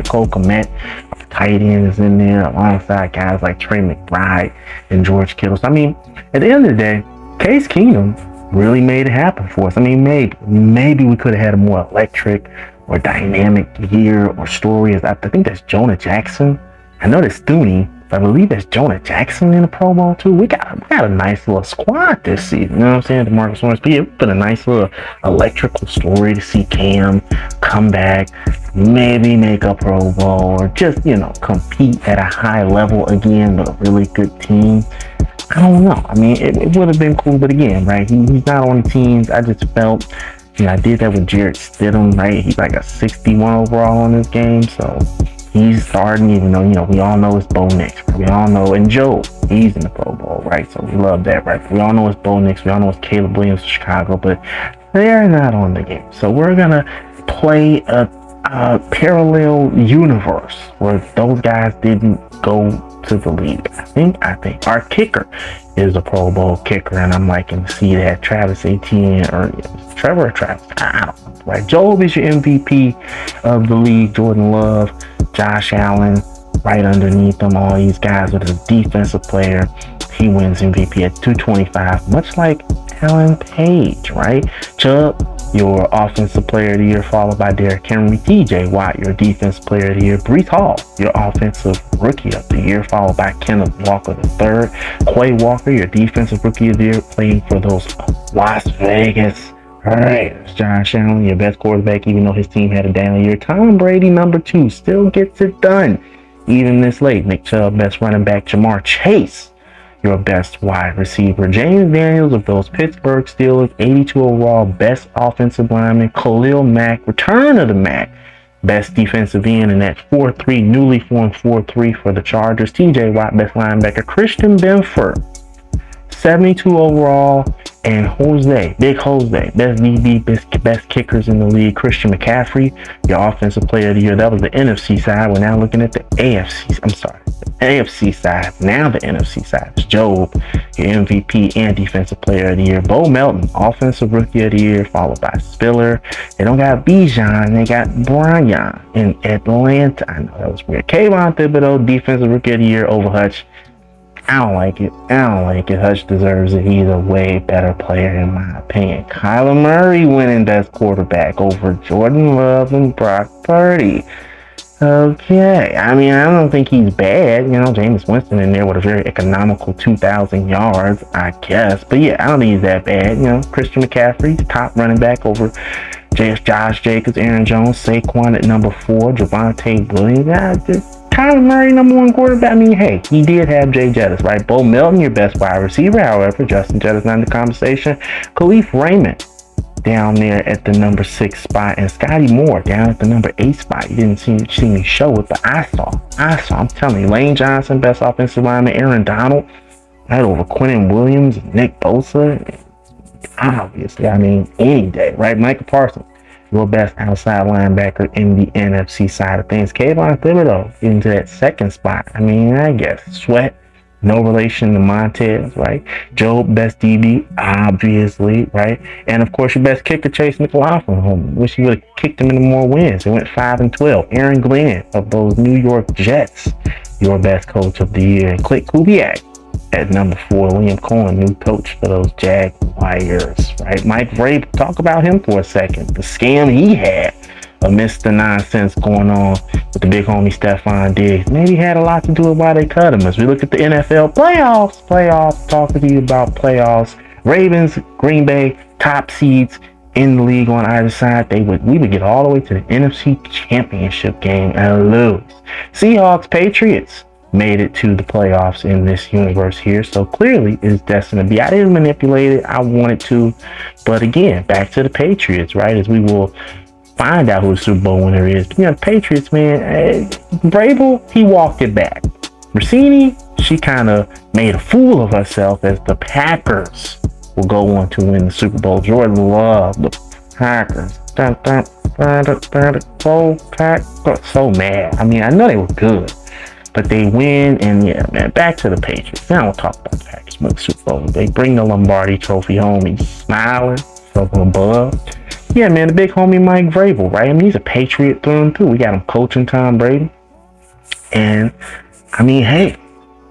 Cole Kmet, our tight end, is in there alongside guys like Trey McBride and George Kittle. So, I mean, at the end of the day, Case Keenum really made it happen for us. I mean, maybe we could have had a more electric or dynamic year or story. I think that's Jonah Jackson. I know that's Thuney. I believe that's Jonah Jackson in the Pro Bowl too. We got a nice little squad this season. You know what I'm saying? DeMarcus Lawrence. But yeah, we put a nice little electrical story to see Cam come back, maybe make a Pro Bowl, or just, you know, compete at a high level again with a really good team. I don't know. I mean, it would have been cool, but again, right? He's not on the teams. I just felt, you know, I did that with Jarrett Stidham, right? He's like a 61 overall on this game, so he's starting, even though, you know, we all know it's Bo Nix. Right? We all know, and Joe, he's in the Pro Bowl, right? So we love that, right? We all know it's Bo Nix. We all know it's Caleb Williams of Chicago, but they're not on the game. So we're going to play a parallel universe where those guys didn't go to the league. I think our kicker is a Pro Bowl kicker, and I'm liking to see that. Travis Etienne, or Trevor or Travis, I don't know, right? Job is your MVP of the league. Jordan Love, Josh Allen, right underneath them, all these guys with a defensive player. He wins MVP at 225, much like Alan Page, right? Chubb, your offensive player of the year, followed by Derrick Henry. TJ Watt, your defensive player of the year. Breece Hall, your offensive rookie of the year, followed by Kenneth Walker III. Quay Walker, your defensive rookie of the year, playing for those Las Vegas. All right, it's Josh Allen, your best quarterback, even though his team had a down year. Tom Brady, number 2, still gets it done, even this late. Nick Chubb, best running back. Jamar Chase, your best wide receiver. James Daniels of those Pittsburgh Steelers, 82 overall, best offensive lineman. Khalil Mack, return of the Mack, best defensive end in that 4-3, newly formed 4-3 for the Chargers. TJ Watt, best linebacker. Christian Benford, 72 overall. And Jose, big Jose, best DB, best kickers in the league. Christian McCaffrey, your offensive player of the year. That was the NFC side. We're now looking at the AFC side. Now the NFC side. It's Job, your MVP and defensive player of the year. Bo Melton, offensive rookie of the year, followed by Spiller. They don't got Bijan, they got Brian in Atlanta. I know that was weird. Kayvon Thibodeau, defensive rookie of the year over Hutch. I don't like it. Hutch deserves it. He's a way better player in my opinion. Kyler Murray winning best quarterback over Jordan Love and Brock Purdy. Okay. I mean, I don't think he's bad. Jameis Winston in there with a very economical 2,000 yards, I guess. But yeah, I don't think he's that bad. Christian McCaffrey's top running back over Josh Jacobs, Aaron Jones, Saquon at number 4, Javonte Williams. Kyler Murray, number 1 quarterback. I mean, hey, he did have Jay Jettis, right? Bo Melton, your best wide receiver. However, Justin Jettis not in the conversation. Khalif Raymond down there at the number 6 spot, and Scotty Moore down at the number 8 spot. You didn't see me show it, but I saw. I'm telling you, Lane Johnson, best offensive lineman. Aaron Donald, right over Quinnen Williams, Nick Bosa. Obviously, I mean, any day, right? Michael Parsons, your best outside linebacker in the NFC side of things. Kayvon Thibodeau into that 2nd spot. I mean, I guess Sweat, no relation to Montez, right? Job, best DB, obviously, right? And of course, your best kicker, Chase McLaughlin. Wish he would have kicked him into more wins. It went 5-12. Aaron Glenn of those New York Jets, your best coach of the year. And Clint Kubiak at number 4. Liam Cohen, new coach for those Jaguars, right? Mike Vrabel, talk about him for a second. The scam he had amidst the nonsense going on with the big homie Stephon Diggs. Maybe had a lot to do with why they cut him. As we look at the NFL playoffs, talking to you about playoffs. Ravens, Green Bay, top seeds in the league on either side. We would get all the way to the NFC Championship game and lose. Seahawks, Patriots made it to the playoffs in this universe here, so clearly it's destined to be. I didn't manipulate it, I wanted to, but again, back to the Patriots, right? As we will find out who the Super Bowl winner is. But the Patriots, man, Vrabel, he walked it back. Rossini, she kind of made a fool of herself as the Packers will go on to win the Super Bowl. Jordan Love, the Packers. So mad. I mean, I know they were good, but they win, and yeah, man, back to the Patriots. Now we'll talk about the Packers with the Super Bowl. They bring the Lombardi trophy home. He's smiling from above. Yeah, man, the big homie Mike Vrabel, right? I mean, he's a Patriot through and through. We got him coaching Tom Brady. And, I mean, hey,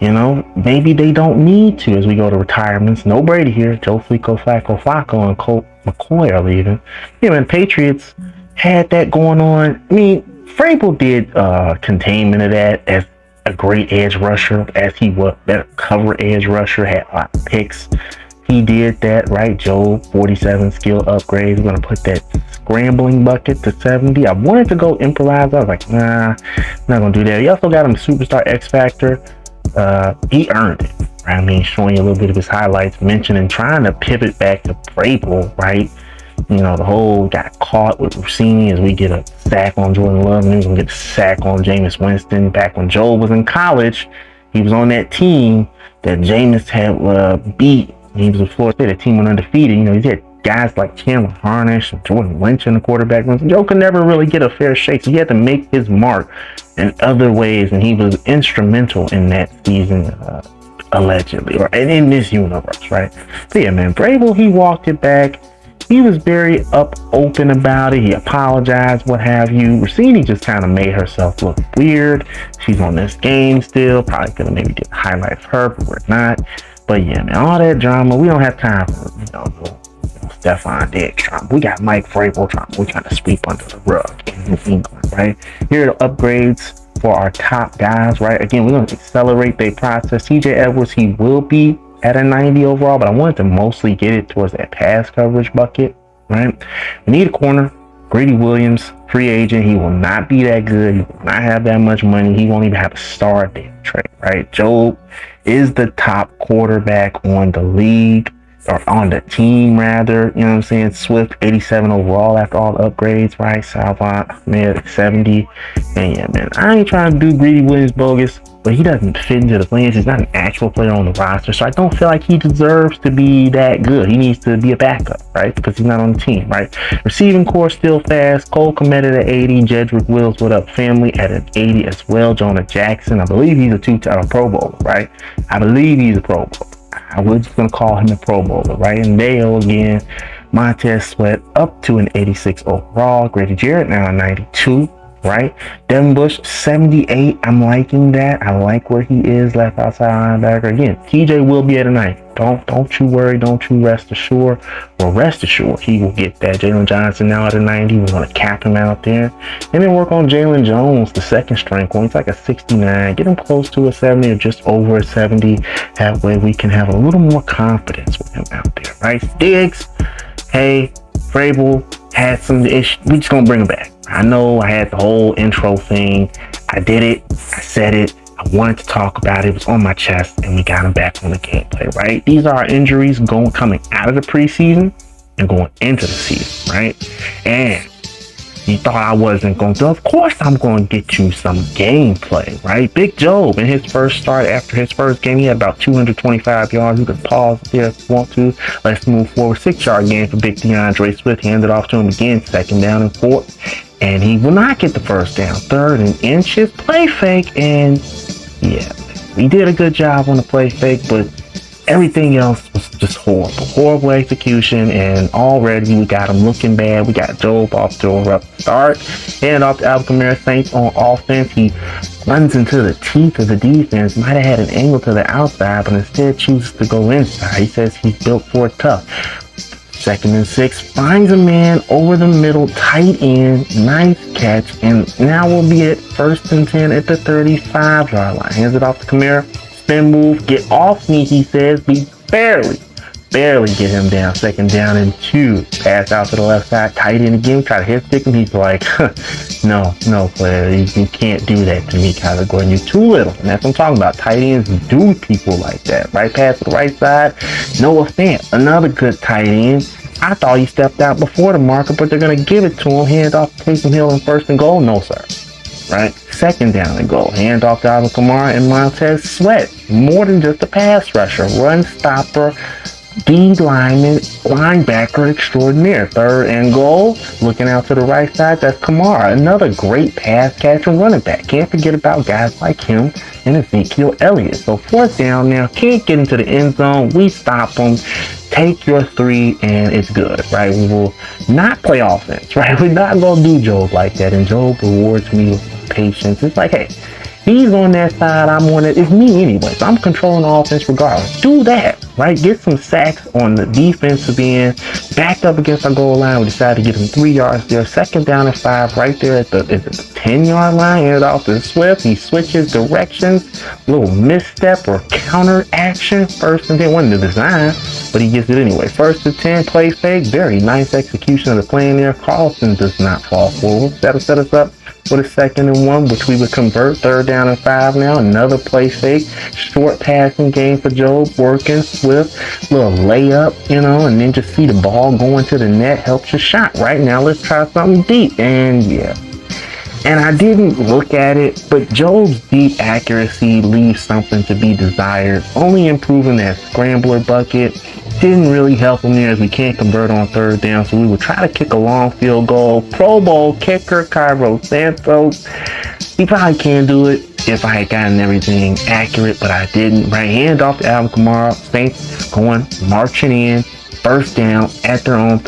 maybe they don't need to as we go to retirements. No Brady here. Joe Flacco, and Colt McCoy are leaving. Yeah, man, Patriots had that going on. I mean, Vrabel did containment of that as a great edge rusher, as he was better cover edge rusher, had a lot of picks. He did that, right? Joe, 47 skill upgrades. We're going to put that scrambling bucket to 70. I wanted to go improvise. I was like, nah, I'm not going to do that. He also got him Superstar X Factor. He earned it, right? I mean, showing you a little bit of his highlights, mentioning trying to pivot back to Vrabel, right? The whole got caught with Rossini as we get a sack on Jordan Love, and he was going to get a sack on Jameis Winston. Back when Joe was in college, he was on that team that Jameis had beat. He was in Florida State. The team went undefeated. He's had guys like Chandler Harnish and Jordan Lynch in the quarterback room. Joe could never really get a fair shake, so he had to make his mark in other ways, and he was instrumental in that season, allegedly, or in this universe, right? But yeah, man, Vrabel, he walked it back. He was very open about it. He apologized, what have you. Rossini just kind of made herself look weird. She's on this game still. Probably could have maybe get a highlight of her, but we're not. But yeah, man, all that drama, we don't have time for, Stephon Diggs drama. We got Mike Vrabel drama. We're trying to sweep under the rug in New England, right? Here are the upgrades for our top guys, right? Again, we're going to accelerate their process. CJ Edwards, he will be at a 90 overall, but I wanted to mostly get it towards that pass coverage bucket, right? We need a corner. Grady Williams, free agent. He will not be that good. He will not have that much money. He won't even have a star at the trade, right? Joe is the top quarterback on the league. or on the team rather, you know what I'm saying? Swift 87 overall after all the upgrades, right? Salvon Ahmed 70. And yeah, man, I ain't trying to do Greedy Williams bogus, but he doesn't fit into the plans. He's not an actual player on the roster, so I don't feel like he deserves to be that good. He needs to be a backup, right? Because he's not on the team, right? Receiving core still fast. Cole Kmet at 80. Jedrick Wills, what up, family, at an 80 as well. Jonah Jackson, I believe he's a two-time Pro Bowler, right? I believe he's a Pro Bowler. I was just going to call him a Pro Bowler, right? And Dale again, Montez Sweat up to an 86 overall. Grady Jarrett now a 92, right? Devin Bush 78. I'm liking that. I like where he is, left outside linebacker. Again, TJ will be at a 90. Don't you worry. Don't you rest assured. Well, rest assured he will get that. Jalen Johnson now at a 90. We're going to cap him out there. And then work on Jalen Jones, the second string point. He's like a 69. Get him close to a 70 or just over a 70. That way we can have a little more confidence with him out there, right? Diggs, hey, Vrabel had some issues. We just going to bring him back. I know I had the whole intro thing. I did it. I said it. I wanted to talk about it. It was on my chest, and we got him back on the gameplay, right? These are our injuries coming out of the preseason and going into the season, right? And you thought I wasn't going to. Of course, I'm going to get you some gameplay, right? Big Job in his first start after his first game, he had about 225 yards. You can pause there if you want to. Let's move forward. 6-yard game for Big DeAndre Swift. Handed off to him again, 2nd down and 4. And he will not get the first down. 3rd and inches, play fake, and yeah, we did a good job on the play fake, but everything else was just horrible execution, and already we got him looking bad. We got Job off to a rough start, and off to Alvin Kamara. Saints on offense, he runs into the teeth of the defense. Might have had an angle to the outside, but instead chooses to go inside. He says he's built for it tough. 2nd and 6, finds a man over the middle, tight end, nice catch, and now we'll be at 1st and 10 at the 35-yard line. Hands it off to Kamara, spin move, get off me, he says. We barely get him down. 2nd down and 2, pass out to the left side, tight end again, try to hit stick him. He's like, no player, you can't do that to me, Kyler Gordon. You're too little, and that's what I'm talking about. Tight ends do people like that. Right pass to the right side, Noah Fant, another good tight end. I thought he stepped out before the marker, but they're going to give it to him. Hand off to Taysom Hill in 1st and goal. No, sir. Right? 2nd down and goal. Hand off to Alvin Kamara and Montez Sweat. More than just a pass rusher. Run stopper. D lineman, linebacker extraordinaire. 3rd and goal. Looking out to the right side, that's Kamara. Another great pass catcher running back. Can't forget about guys like him and Ezekiel Elliott. So 4th down now. Can't get into the end zone. We stop them. Take your 3 and it's good, right? We will not play offense, right? We're not going to do Job like that. And Job rewards me with patience. It's like, hey, he's on that side, I'm on it. It's me anyway, so I'm controlling the offense regardless. Do that, right? Get some sacks on the defensive end. Backed up against our goal line. We decided to give him 3 yards there. 2nd down and 5 right there at the 10-yard line. Handed off to Swift. He switches directions. Little misstep or counter action. 1st and 10. Wasn't the design, but he gets it anyway. 1st and 10, play fake. Very nice execution of the play in there. Carlson does not fall forward. That'll set us up for the 2nd and 1, which we would convert. 3rd down and 5 now. Another play fake. Short passing game for Job. Working. Swift. Little layup, and then just see the ball going to the net. Helps your shot. Right now, let's try something deep. And yeah. And I didn't look at it, but Job's deep accuracy leaves something to be desired. Only improving that scrambler bucket. Didn't really help him there as we can't convert on 3rd down, so we would try to kick a long field goal. Pro Bowl kicker Cairo Santos. He probably can do it if I had gotten everything accurate, but I didn't. Right, hand off to Alvin Kamara. Saints marching in. 1st down at their own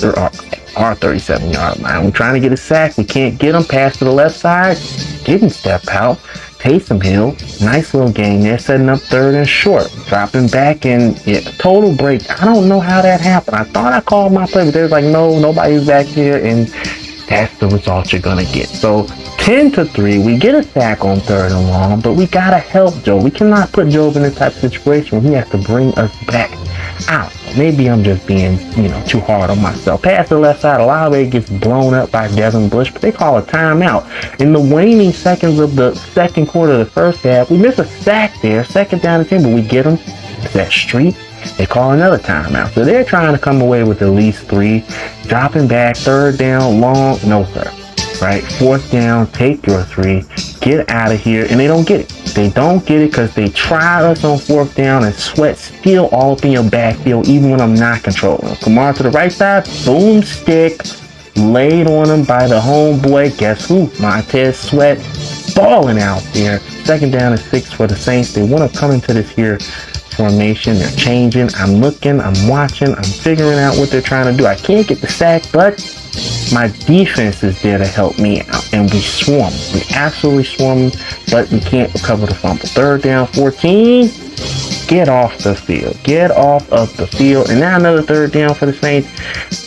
our 37-yard line. We're trying to get a sack. We can't get him. Pass to the left side. Didn't step out. Taysom Hill, nice little game there, setting up 3rd and short. Dropping back and total break. I don't know how that happened. I thought I called my play, but they're like, no, nobody's back here, and that's the result you're going to get. So 10-3, we get a sack on 3rd and long, but we got to help Joe. We cannot put Job in this type of situation where he has to bring us back out. Maybe I'm just being, too hard on myself. Pass to the left side, Olave gets blown up by Devin Bush, but they call a timeout. In the waning seconds of the 2nd quarter of the 1st half, we miss a sack there, 2nd down and 10, but we get him to that street They call another timeout. So they're trying to come away with at least 3. Dropping back, 3rd down, long, no sir. Right? 4th down, take your 3. Get out of here. And they don't get it. They don't get it because they tried us on 4th down and Sweat still all up in your backfield even when I'm not controlling. Kamara to the right side, boom stick, laid on him by the homeboy. Guess who? Montez Sweat balling out there. 2nd down and 6 for the Saints. They want to come into this here formation. They're changing. I'm looking, I'm watching, I'm figuring out what they're trying to do. I can't get the sack, but my defense is there to help me out, and we swarm. We absolutely swarm, but we can't recover the fumble. 3rd down, 14. Get off the field. Get off of the field. And now another 3rd down for the Saints.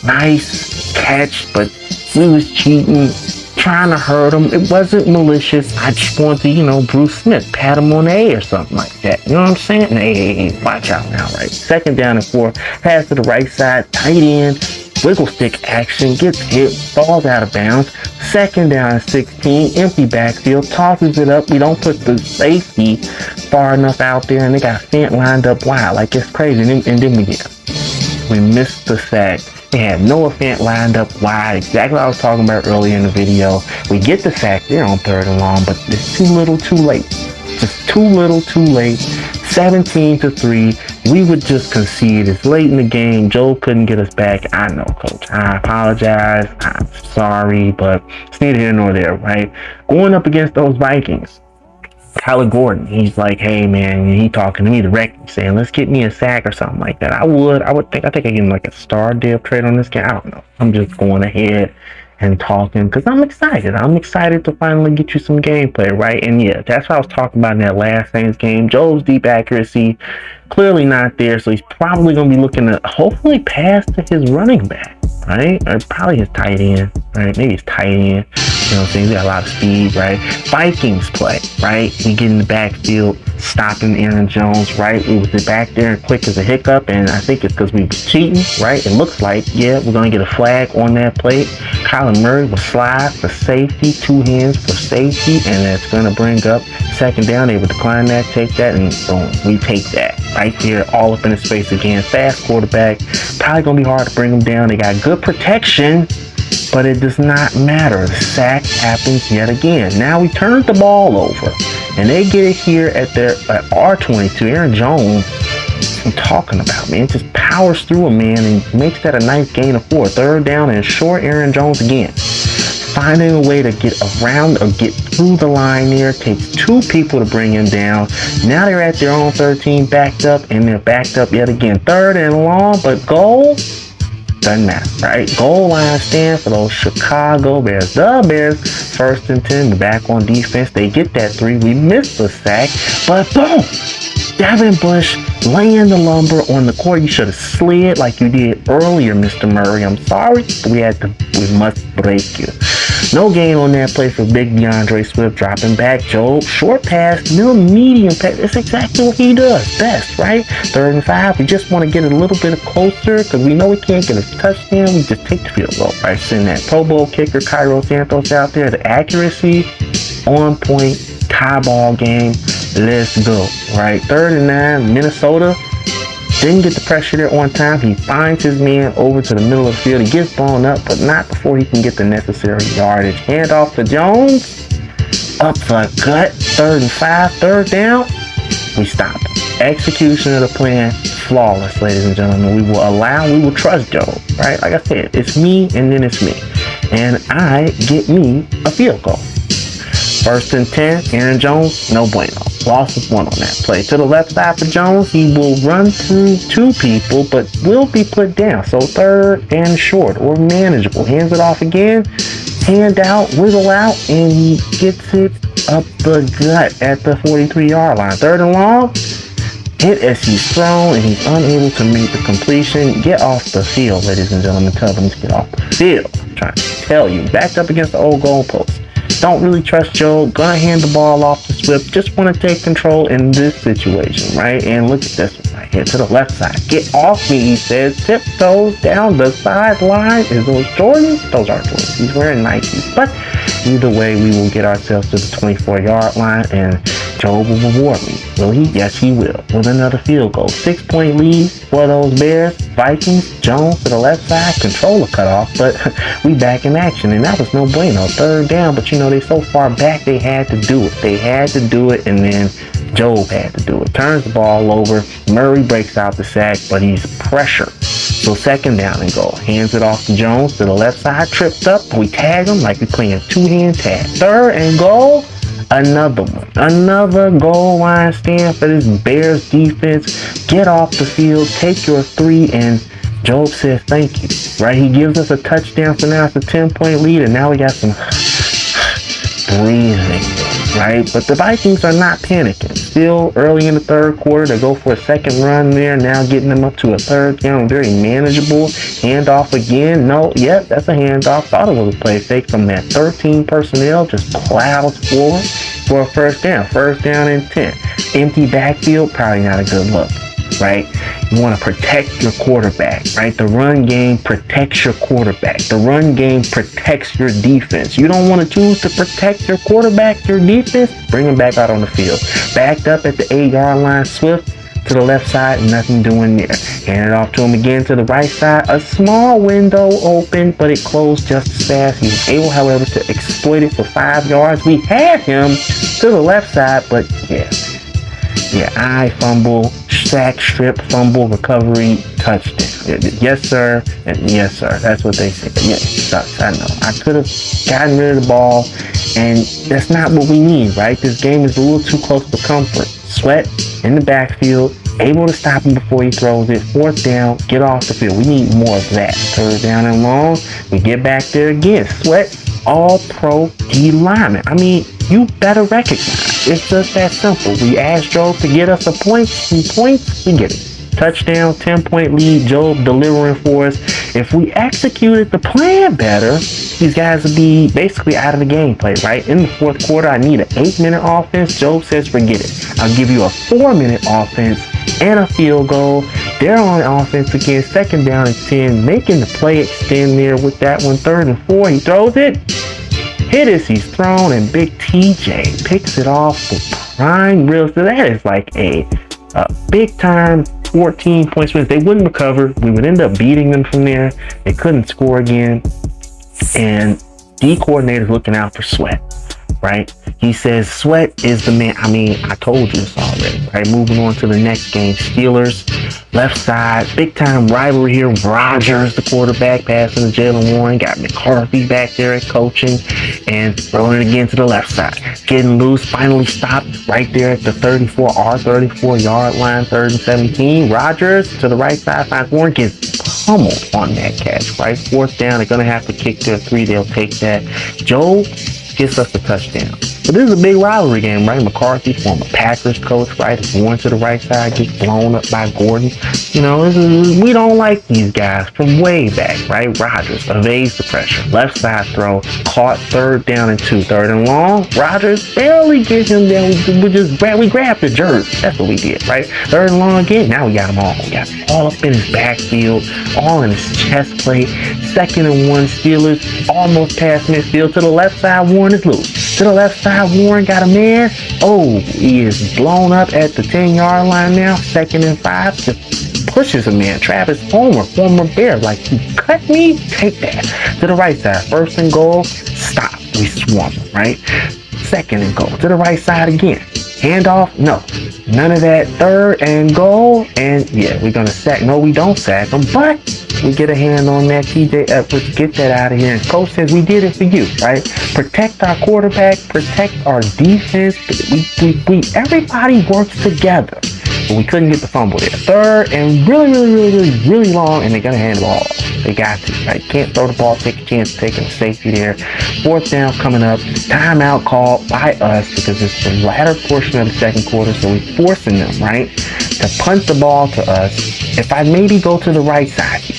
Nice catch, but we was cheating, trying to hurt him. It wasn't malicious. I just wanted to, Bruce Smith, pat him on the A or something like that. You know what I'm saying? Hey, watch out now, right? 2nd down and 4. Pass to the right side, tight end. Wiggle stick action, gets hit, falls out of bounds. 2nd down and 16, empty backfield, tosses it up. We don't put the safety far enough out there, and they got Fant lined up wide. Like, it's crazy. And then we missed the sack. They had Noah Fant lined up wide, exactly what I was talking about earlier in the video. We get the sack there on 3rd and long, but it's too little too late. Just too little too late. 17-3. We would just concede. It's late in the game. Joe couldn't get us back. I know, coach. I apologize. I'm sorry, but it's neither here nor there, right? Going up against those Vikings, Kyler Gordon, he's like, hey man, he talking to me directly, saying, let's get me a sack or something like that. I think I give him like a star dev trade on this game. I don't know. I'm just going ahead and talking because I'm excited. I'm excited to finally get you some gameplay, right? And yeah, that's what I was talking about in that last Saints game. Joe's deep accuracy clearly not there, so he's probably going to be looking to hopefully pass to his running back, right? Or probably his tight end, right? Maybe his tight end. You know what I'm saying? He's got a lot of speed, right? Vikings play, right? We get in the backfield, stopping Aaron Jones, right? We was back there quick as a hiccup, and I think it's because we were cheating, right? It looks like, yeah, we're going to get a flag on that play. Kyler Murray will slide for safety, 2 hands for safety, and that's going to bring up 2nd down. They would decline that, take that, and boom, we take that. Right there, all up in his face again. Fast quarterback. Probably going to be hard to bring him down. They got good protection, but it does not matter. The sack happens yet again. Now we turned the ball over, and they get it here at R22. Aaron Jones, I'm talking about, man, just powers through a man and makes that a nice gain of 4. 3rd down and short. Aaron Jones again, finding a way to get around or get through the line there. Takes 2 people to bring him down. Now they're at their own 13, backed up, and they're backed up yet again. 3rd and long, but goal doesn't matter, right? Goal line stand for those Chicago Bears. The Bears, 1st and 10, we're back on defense. They get that 3. We missed the sack, but boom! Devin Bush laying the lumber on the court. You should have slid like you did earlier, Mr. Murray. I'm sorry, but we must break you. No gain on that play for big DeAndre Swift, dropping back. Joe, short pass, medium pass. That's exactly what he does best, right? 3rd and 5. We just want to get a little bit closer because we know we can't get a touchdown. We just take the field goal, right? Send that Pro Bowl kicker, Cairo Santos, out there. The accuracy on point, tie ball game. Let's go, right? 3rd and 9, Minnesota. Didn't get the pressure there on time. He finds his man over to the middle of the field. He gets blown up, but not before he can get the necessary yardage. Hand off to Jones. Up the gut. 3rd and 5. 3rd down. We stop. Execution of the plan, flawless, ladies and gentlemen. We will trust Joe, right? Like I said, it's me and then it's me. And I get me a field goal. 1st and 10, Aaron Jones, no bueno. Loss of 1 on that play. To the left side for Jones, he will run through 2 people, but will be put down. So 3rd and short, or manageable. Hands it off again, hand out, wiggle out, and he gets it up the gut at the 43-yard line. 3rd and long, hit as he's thrown, and he's unable to make the completion. Get off the field, ladies and gentlemen. Tell them to get off the field. I'm trying to tell you. Backed up against the old goalpost. Don't really trust Joe. Gonna hand the ball off to Swift. Just want to take control in this situation, right? And look at this one right here to the left side. Get off me, he says. Tiptoes down the sideline. Is those Jordans? Those aren't Jordans. He's wearing Nikes. But either way, we will get ourselves to the 24-yard line and Job will reward me. Will he? Yes, he will. With another field goal. 6-point lead for those Bears. Vikings, Jones to the left side, controller cut off, but we back in action, and that was no bueno. Third down, but they so far back, they had to do it. They had to do it, and then Job had to do it. Turns the ball over. Murray breaks out the sack, but he's pressured. So second down and goal. Hands it off to Jones to the left side, tripped up. We tag him like we're playing two-hand tag. Third and goal. Another one. Another goal line stand for this Bears defense. Get off the field. Take your 3. And Job says thank you. Right? He gives us a touchdown. So now it's a 10-point lead. And now we got some breathing. Right? But the Vikings are not panicking. Still early in the third quarter. They go for a second run there. Now getting them up to a third down. Very manageable. Handoff again. No. Yep. That's a handoff. Thought it was a play fake from that 13 personnel. Just plows forward for a first down. First down and 10. Empty backfield. Probably not a good look. Right? You want to protect your quarterback, right? The run game protects your quarterback. The run game protects your defense. You don't want to choose to protect your quarterback, your defense, bring him back out on the field. Backed up at the 8-yard line, Swift to the left side, nothing doing there. Hand it off to him again to the right side. A small window open, but it closed just as fast. He was able, however, to exploit it for 5 yards. We had him to the left side, but I fumble, sack, strip, fumble, recovery, touchdown. Yes, sir, and yes, sir. That's what they say. Yeah, sucks. I know. I could have gotten rid of the ball, and that's not what we need, right? This game is a little too close for comfort. Sweat in the backfield, able to stop him before he throws it. Fourth down, get off the field. We need more of that. Third down and long, we get back there again. Sweat, all-pro D lineman. I mean, you better recognize. It's just that simple. We asked Job to get us some points, we get it. Touchdown, 10-point lead, Job delivering for us. If we executed the plan better, these guys would be basically out of the gameplay, right? In the fourth quarter, I need an 8-minute offense. Job says, forget it. I'll give you a 4-minute offense and a field goal. They're on offense again, second down and 10, making the play extend there with that one. Third and 4, he throws it. Hit as he's thrown, and Big TJ picks it off with prime real. So that is like a big time 14 points win. They wouldn't recover. We would end up beating them from there. They couldn't score again. And D coordinator's looking out for Sweat, right? He says Sweat is the man. I mean, I told you this already, right? Moving on to the next game. Steelers, left side, big time rivalry here. Rodgers, the quarterback, passing to Jalen Warren. Got McCarthy back there at coaching and throwing it again to the left side. Getting loose, finally stopped right there at the 34-yard line, 3rd and 17. Rodgers to the right side, finds Warren, gets pummeled on that catch, right? Fourth down, they're going to have to kick their 3. They'll take that. Joe gets us the touchdown. But this is a big rivalry game, right? McCarthy, former Packers coach, right? Is going to the right side, gets blown up by Gordon. We don't like these guys from way back, right? Rodgers evades the pressure. Left side throw, caught, 3rd down and 2. 3rd and long. Rodgers barely gets him down. We grabbed the jerk. That's what we did, right? 3rd and long again. Now we got him all. We got him all up in his backfield, all in his chest plate. 2nd and 1, Steelers almost past midfield. To the left side, Warren is loose. To the left side, Warren got a man. Oh, he is blown up at the 10-yard line now. 2nd and 5. Just pushes a man. Travis Homer, former Bear, like, you cut me? Take that. To the right side. 1st and goal. Stop. We swarm him, right? 2nd and goal. To the right side again. Handoff? No. None of that. 3rd and goal. And yeah, we're going to sack. No, we don't sack him, but we get a hand on that. TJ Edwards, get that out of here. And coach says, we did it for you, right? Protect our quarterback, protect our defense. Everybody works together. But we couldn't get the fumble there. 3rd and really long, and they're going to hand the ball off. They got to, right? Can't throw the ball, take a chance, taking a safety there. 4th down coming up. Timeout called by us because it's the latter portion of the second quarter, so we're forcing them, right, to punt the ball to us. If I maybe go to the right side here,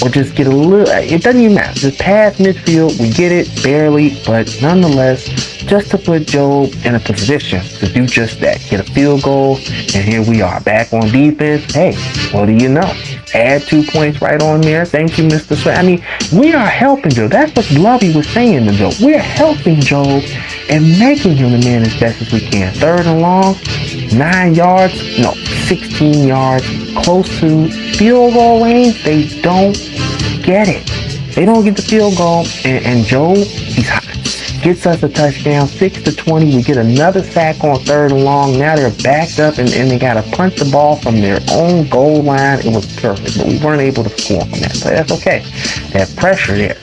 or just get a little, it doesn't even matter. Just past midfield, we get it, barely, but nonetheless, just to put Job in a position to do just that. Get a field goal, and here we are, back on defense. Hey, what do you know? Add 2 points right on there. Thank you, Mr. Sweat. I mean, we are helping Job. That's what Lovey was saying to Job. We're helping Job, and making him the man as best as we can. 3rd and long, 9 yards, no, 16 yards, close to field goal range. They don't get it. They don't get the field goal, and Joe, he's hot. Gets us a touchdown, 6-20. We get another sack on 3rd and long. Now they're backed up, and they got to punt the ball from their own goal line. It was perfect, but we weren't able to score on that. But that's okay. That pressure there,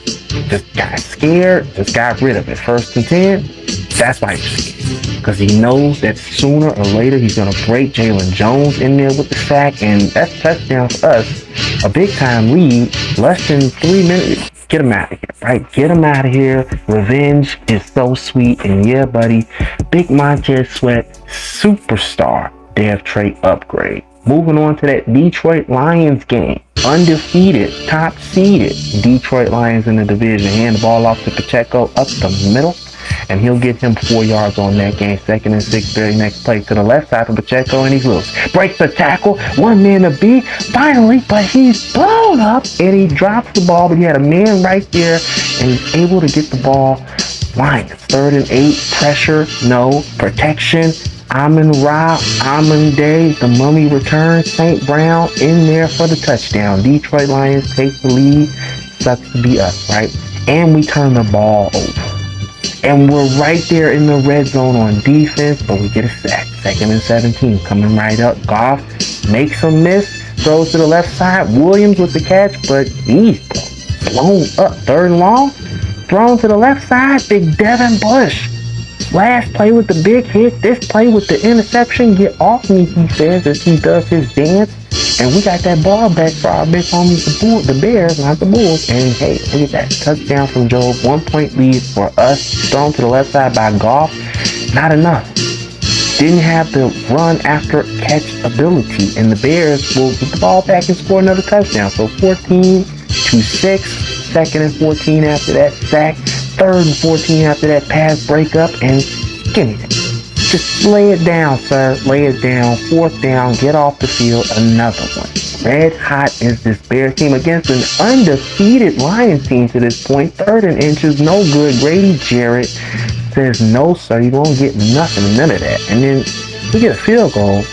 just got scared, just got rid of it. 1st and 10, that's why he's scared. Because he knows that sooner or later he's going to break Jalen Jones in there with the sack, and that's touchdown for us. A big-time lead, less than 3 minutes. Get him out of here, right? Get him out of here. Revenge is so sweet. And yeah, buddy, Big Montez Sweat, superstar dev trait upgrade. Moving on to that Detroit Lions game. Undefeated, top seeded Detroit Lions in the division. Hand the ball off to Pacheco up the middle. And he'll get him 4 yards on that game. 2nd and 6, very next play to the left side for Pacheco, and he's loose. Breaks the tackle, 1 man to beat, finally, but he's blown up, and he drops the ball, but he had a man right there, and he's able to get the ball. Lions, 3rd and 8, pressure, no, protection. Amon Ra, Amon Day, the mummy returns, St. Brown in there for the touchdown. Detroit Lions take the lead. Sucks to be us, right? And we turn the ball over. And we're right there in the red zone on defense, but we get a sack. 2nd and 17, coming right up. Goff makes a miss, throws to the left side. Williams with the catch, but he's blown up. 3rd and long, thrown to the left side. Big Devin Bush. Last play with the big hit, this play with the interception. Get off me, he says, as he does his dance. And we got that ball back for our big homies, the Bears, not the Bulls. And hey, look at that touchdown from Joe. 1-point lead for us. Thrown to the left side by Goff. Not enough. Didn't have the run after catch ability. And the Bears will get the ball back and score another touchdown. So 14-6. 2nd and 14 after that sack. 3rd and 14 after that pass breakup. And give me that. Just lay it down, sir. Lay it down. 4th down. Get off the field. Another one. Red hot is this Bears team against an undefeated Lions team to this point. 3rd and inches. No good. Grady Jarrett says, no, sir. You won't get nothing. None of that. And then we get a field goal.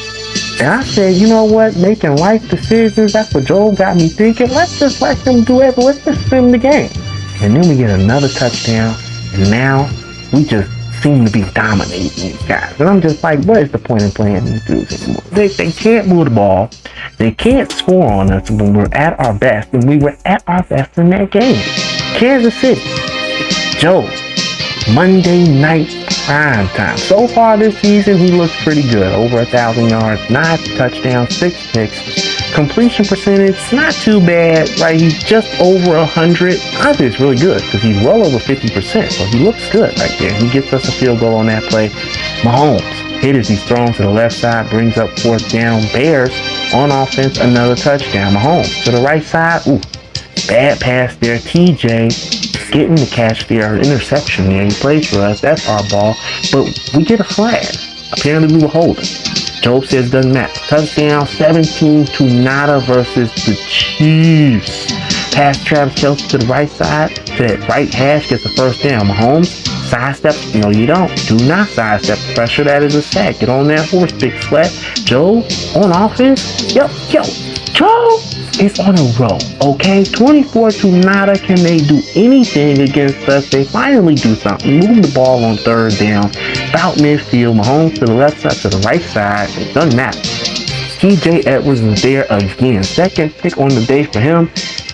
And I said, you know what? Making life decisions. That's what Joel got me thinking. Let's just let him do it. Let's just spin the game. And then we get another touchdown. And now we just seem to be dominating these guys. And I'm just like, what is the point in playing these dudes anymore? They can't move the ball. They can't score on us when we're at our best. And we were at our best in that game. Kansas City. Joe. Monday night prime time. So far this season, he looks pretty good. Over 1,000 yards, 9 touchdowns, 6 picks. Completion percentage, not too bad, right? He's just over 100. Honestly, it's really good because he's well over 50%. So he looks good right there. He gets us a field goal on that play. Mahomes hit as he's thrown to the left side, brings up 4th down. Bears on offense, another touchdown. Mahomes to the right side. Ooh, bad pass there. TJ getting the catch there, interception there. He plays for us. That's our ball. But we get a flag. Apparently we were holding. Job says doesn't matter. Touchdown 17-0 versus the Chiefs. Pass Travis Kelce to the right side. To that right hash gets the 1st down. Mahomes sidesteps. No, you don't. Do not sidestep the pressure. That is a sack. Get on that horse, big sweat. Joe on offense. Yo. Joe is on a roll, okay? 24-0. Can they do anything against us? They finally do something. Move the ball on 3rd down. About midfield. Mahomes to the left side, to the right side. It doesn't matter. TJ Edwards is there again. 2nd pick on the day for him.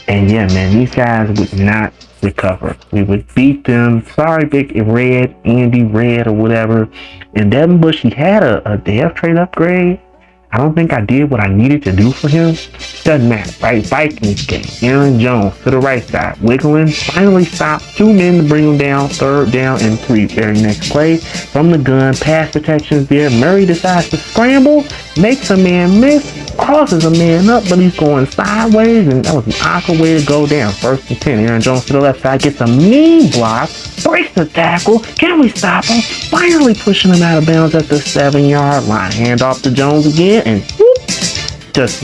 And yeah, man, these guys would not recover. We would beat them. Sorry, Big Red, Andy Red or whatever. And Devin Bush, he had a dev trade upgrade. I don't think I did what I needed to do for him. Doesn't matter, right? Vikings game. Aaron Jones to the right side. Wiggling. Finally stopped. 2 men to bring him down. 3rd down and 3. Very next play. From the gun. Pass protections there. Murray decides to scramble. Makes a man miss. Crosses a man up, but he's going sideways. And that was an awkward way to go down. 1st and 10. Aaron Jones to the left side. Gets a mean block. Breaks the tackle. Can we stop him? Finally pushing him out of bounds at the 7-yard line. Hand off to Jones again. And whoop, just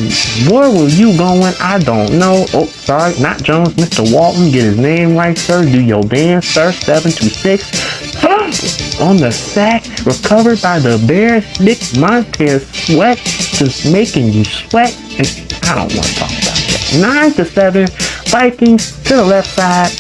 where were you going? I don't know. Oh, sorry, not Jones. Mr. Walton, get his name right, sir. Do your dance, sir. 7-6. on the sack, recovered by the Bears. Nick Montez Sweat, just making you sweat. And I don't want to talk about that. 9-7, Vikings to the left side,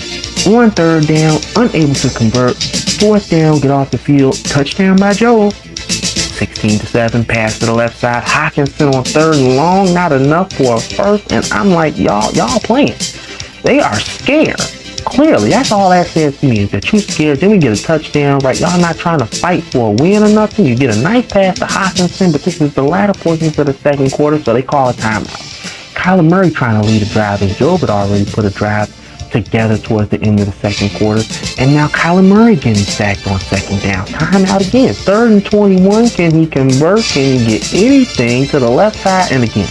on third down, unable to convert. Fourth down, get off the field, touchdown by Joel. 16-7, pass to the left side. Hockenson on third and long, not enough for a first. And I'm like, y'all playing. They are scared. Clearly, that's all that says to me, is that you scared. Then we get a touchdown, right? Y'all not trying to fight for a win or nothing. You get a nice pass to Hockenson, but this is the latter portions of the second quarter, so they call a timeout. Kyler Murray trying to lead a drive, and Job had already put a drive together towards the end of the second quarter. And now Kyler Murray getting sacked on second down. Timeout again. 3rd and 21. Can he convert? Can he get anything to the left side? And again,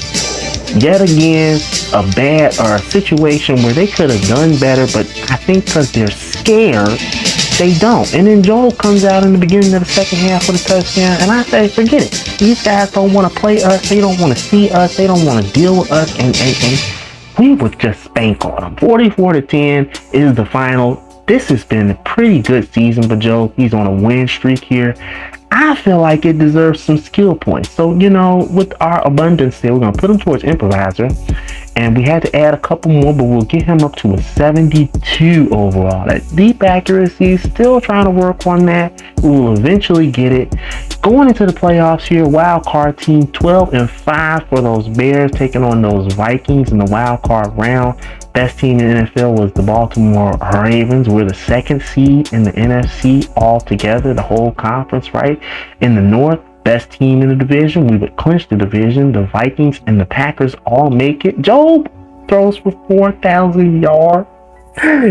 yet again, a situation where they could have done better, but I think because they're scared, they don't. And then Joel comes out in the beginning of the second half with a touchdown, and I say, forget it. These guys don't want to play us. They don't want to see us. They don't want to deal with us. And we would just spank on them. 44-10 is the final. This has been a pretty good season for Joe. He's on a win streak here. I feel like it deserves some skill points. So, with our abundance there, we're going to put him towards improviser. And we had to add a couple more, but we'll get him up to a 72 overall. That deep accuracy, still trying to work on that. We will eventually get it. Going into the playoffs here, wild card team, 12-5 for those Bears, taking on those Vikings in the wild card round. Best team in the NFL was the Baltimore Ravens. We're the second seed in the NFC altogether, the whole conference, right? In the North, best team in the division. We would clinch the division. The Vikings and the Packers all make it. Job throws for 4,000 yards.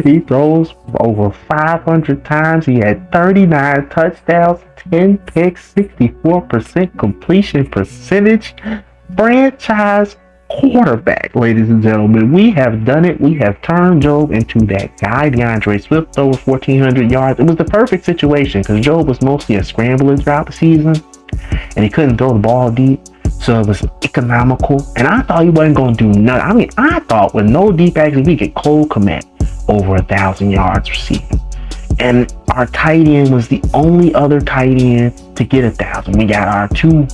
He throws for over 500 times. He had 39 touchdowns, 10 picks, 64% completion percentage. Franchise quarterback, ladies and gentlemen. We have done it. We have turned Job into that guy. DeAndre Swift over 1,400 yards. It was the perfect situation because Job was mostly a scrambler throughout the season, and he couldn't throw the ball deep, so it was economical. And I thought he wasn't going to do nothing. I mean, I thought with no deep action, we get Cole Kmet over 1,000 yards receiving. And our tight end was the only other tight end to get 1,000. We got our two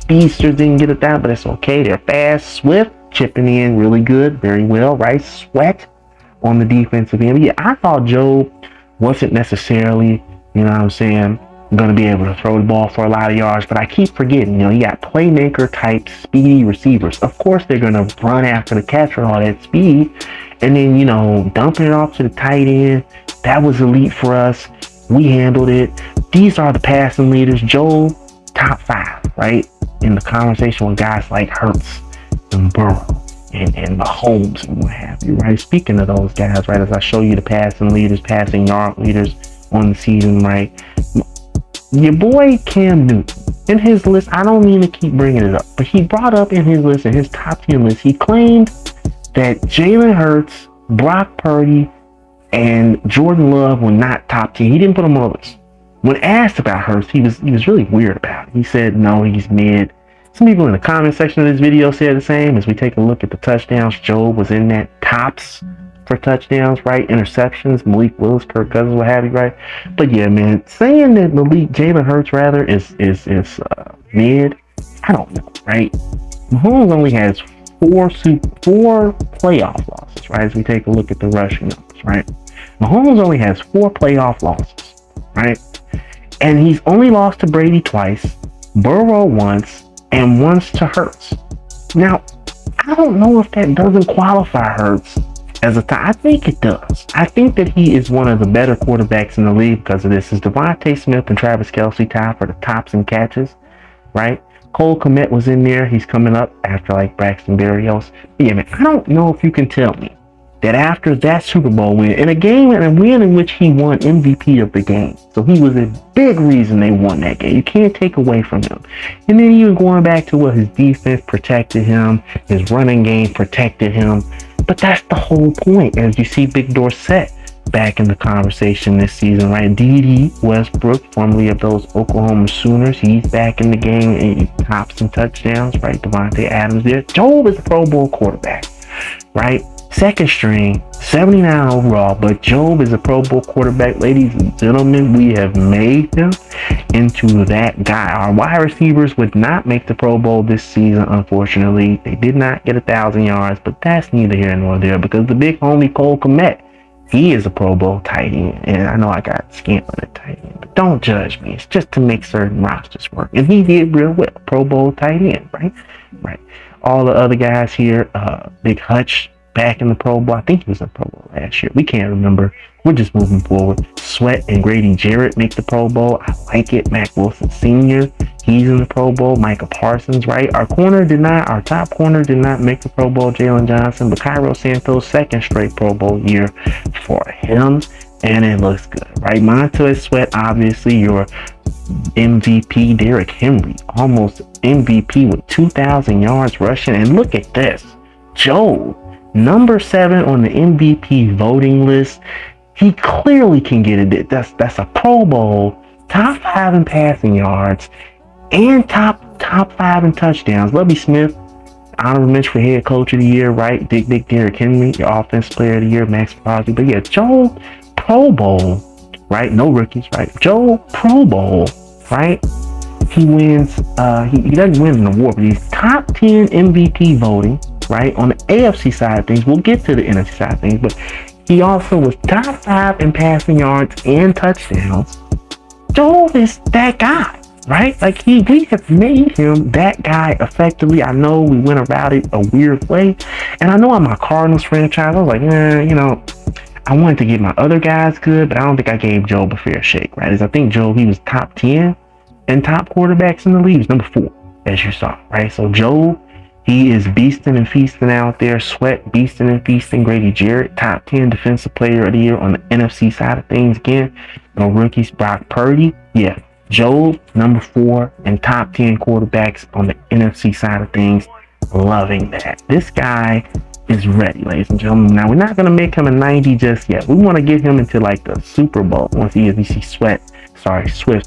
speedsters didn't get 1,000, but it's okay. They're fast. Swift chipping in really good, very well, right? Sweat on the defensive end. But yeah, I thought Job wasn't necessarily, going to be able to throw the ball for a lot of yards, but I keep forgetting, you got playmaker type speedy receivers. Of course, they're going to run after the catcher, all that speed, and then, dumping it off to the tight end. That was elite for us. We handled it. These are the passing leaders. Joel, top 5, right? In the conversation with guys like Hurts and Burrow and Mahomes and what have you, right? Speaking of those guys, right, as I show you the passing leaders, passing yard leaders on the season, right? Your boy Cam Newton, in his list, I don't mean to keep bringing it up, but he brought up in his list, in his top 10 list, he claimed that Jalen Hurts, Brock Purdy, and Jordan Love were not top 10. He didn't put them on the list. When asked about Hurts, he was really weird about it. He said, no, he's mid. Some people in the comment section of this video said the same. As we take a look at the touchdowns, Job was in that tops for touchdowns, right? Interceptions, Malik Willis, Kirk Cousins, what have you, right? But yeah, man, saying that Jalen Hurts rather is mid, I don't know, right? Mahomes only has four playoff losses, right? As we take a look at the rushing numbers, right? Mahomes only has 4 playoff losses, right? And he's only lost to Brady twice, Burrow once, and once to Hurts. Now, I don't know if that doesn't qualify Hurts as a top. I think it does. I think that he is one of the better quarterbacks in the league because of this. Is Devontae Smith and Travis Kelce tied for the tops and catches, right? Cole Kmet was in there. He's coming up after like Braxton Berrios. Yeah, man, I don't know if you can tell me that after that Super Bowl win, in a game and a win in which he won MVP of the game. So he was a big reason they won that game. You can't take away from him. And then even going back to what his defense protected him, his running game protected him. But that's the whole point. As you see Big Dorsett back in the conversation this season, right? D.D. Westbrook, formerly of those Oklahoma Sooners, he's back in the game and he tops and touchdowns, right? Devontae Adams there. Job is a Pro Bowl quarterback, right? second string, 79 overall, but Job is a Pro Bowl quarterback. Ladies and gentlemen, we have made him into that guy. Our wide receivers would not make the Pro Bowl this season, unfortunately. They did not get 1,000 yards, but that's neither here nor there because the big homie Cole Kmet, he is a Pro Bowl tight end. And I know I got scamp on the tight end, but don't judge me. It's just to make certain rosters work. And he did real well. Pro Bowl tight end, right? Right. All the other guys here, Big Hutch, back in the Pro Bowl. I think he was in the Pro Bowl last year. We can't remember. We're just moving forward. Sweat and Grady Jarrett make the Pro Bowl. I like it. Mac Wilson Sr., he's in the Pro Bowl. Micah Parsons, right? Our top corner did not make the Pro Bowl, Jalen Johnson, but Cairo Santos, second straight Pro Bowl year for him. And it looks good, right? Montez Sweat, obviously, your MVP. Derrick Henry, almost MVP with 2,000 yards rushing. And look at this. Joe, number 7 on the MVP voting list. He clearly can get it. That's a Pro Bowl, top 5 in passing yards, and top 5 in touchdowns. Lovie Smith, honorable mention for head coach of the year, right? Big Derrick Henry, your offensive player of the year, Max Crosby. But yeah, Joe, Pro Bowl, right? No rookies, right? Joe, Pro Bowl, right? He wins, he doesn't win an award, but he's top 10 MVP voting, right? On the AFC side of things. We'll get to the NFC side of things, but he also was top 5 in passing yards and touchdowns. Joe is that guy, right? Like we have made him that guy effectively. I know we went about it a weird way, and I know I'm a Cardinals franchise. I was like, I wanted to get my other guys good, but I don't think I gave Joe a fair shake, right? As I think Joe, he was top 10 and top quarterbacks in the league. He was number 4, as you saw, right? So Joe, he is beasting and feasting out there. Sweat, beasting and feasting. Grady Jarrett, top 10 defensive player of the year on the NFC side of things. Again, no rookies. Brock Purdy, yeah. Joe, number 4, and top 10 quarterbacks on the NFC side of things. Loving that. This guy is ready, ladies and gentlemen. Now, we're not going to make him a 90 just yet. We want to get him into like the Super Bowl once we see Swift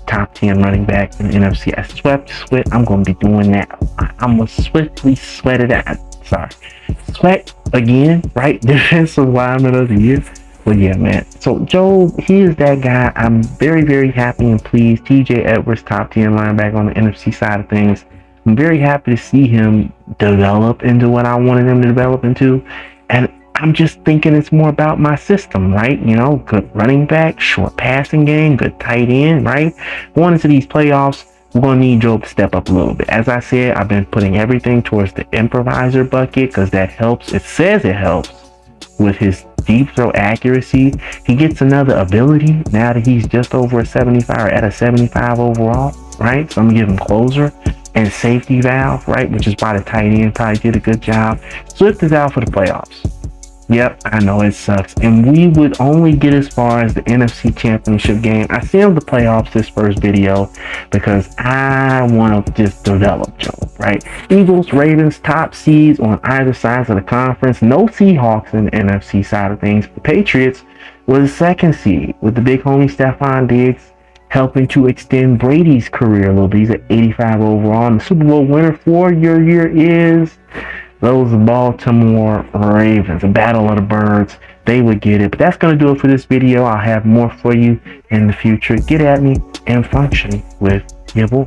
top 10 running back in the NFC. I Swift. I'm going to be doing that. I'm going to swiftly sweat it out. Sweat again, right? Defensive lineman of the year. But yeah, man. So Joe, he is that guy. I'm very, very happy and pleased. TJ Edwards, top 10 linebacker on the NFC side of things. I'm very happy to see him develop into what I wanted him to develop into. And I'm just thinking it's more about my system, right? You know, good running back, short passing game, good tight end, right? Going into these playoffs, we're going to need Joe to step up a little bit. As I said, I've been putting everything towards the improviser bucket because that helps. It says it helps with his deep throw accuracy. He gets another ability now that he's just over a 75 or at a 75 overall, right? So I'm going to give him closer and safety valve, right? Which is why the tight end probably did a good job. Swift is out for the playoffs. Yep, I know it sucks. And we would only get as far as the NFC Championship game. I sealed the playoffs this first video because I want to just develop Joe, right? Eagles, Ravens, top seeds on either sides of the conference. No Seahawks in the NFC side of things. The Patriots were the second seed with the big homie Stephon Diggs helping to extend Brady's career a little bit. He's at 85 overall. And the Super Bowl winner for your year is those Baltimore Ravens. A battle of the birds. They would get it. But that's going to do it for this video. I'll have more for you in the future. Get at me and function with your boy.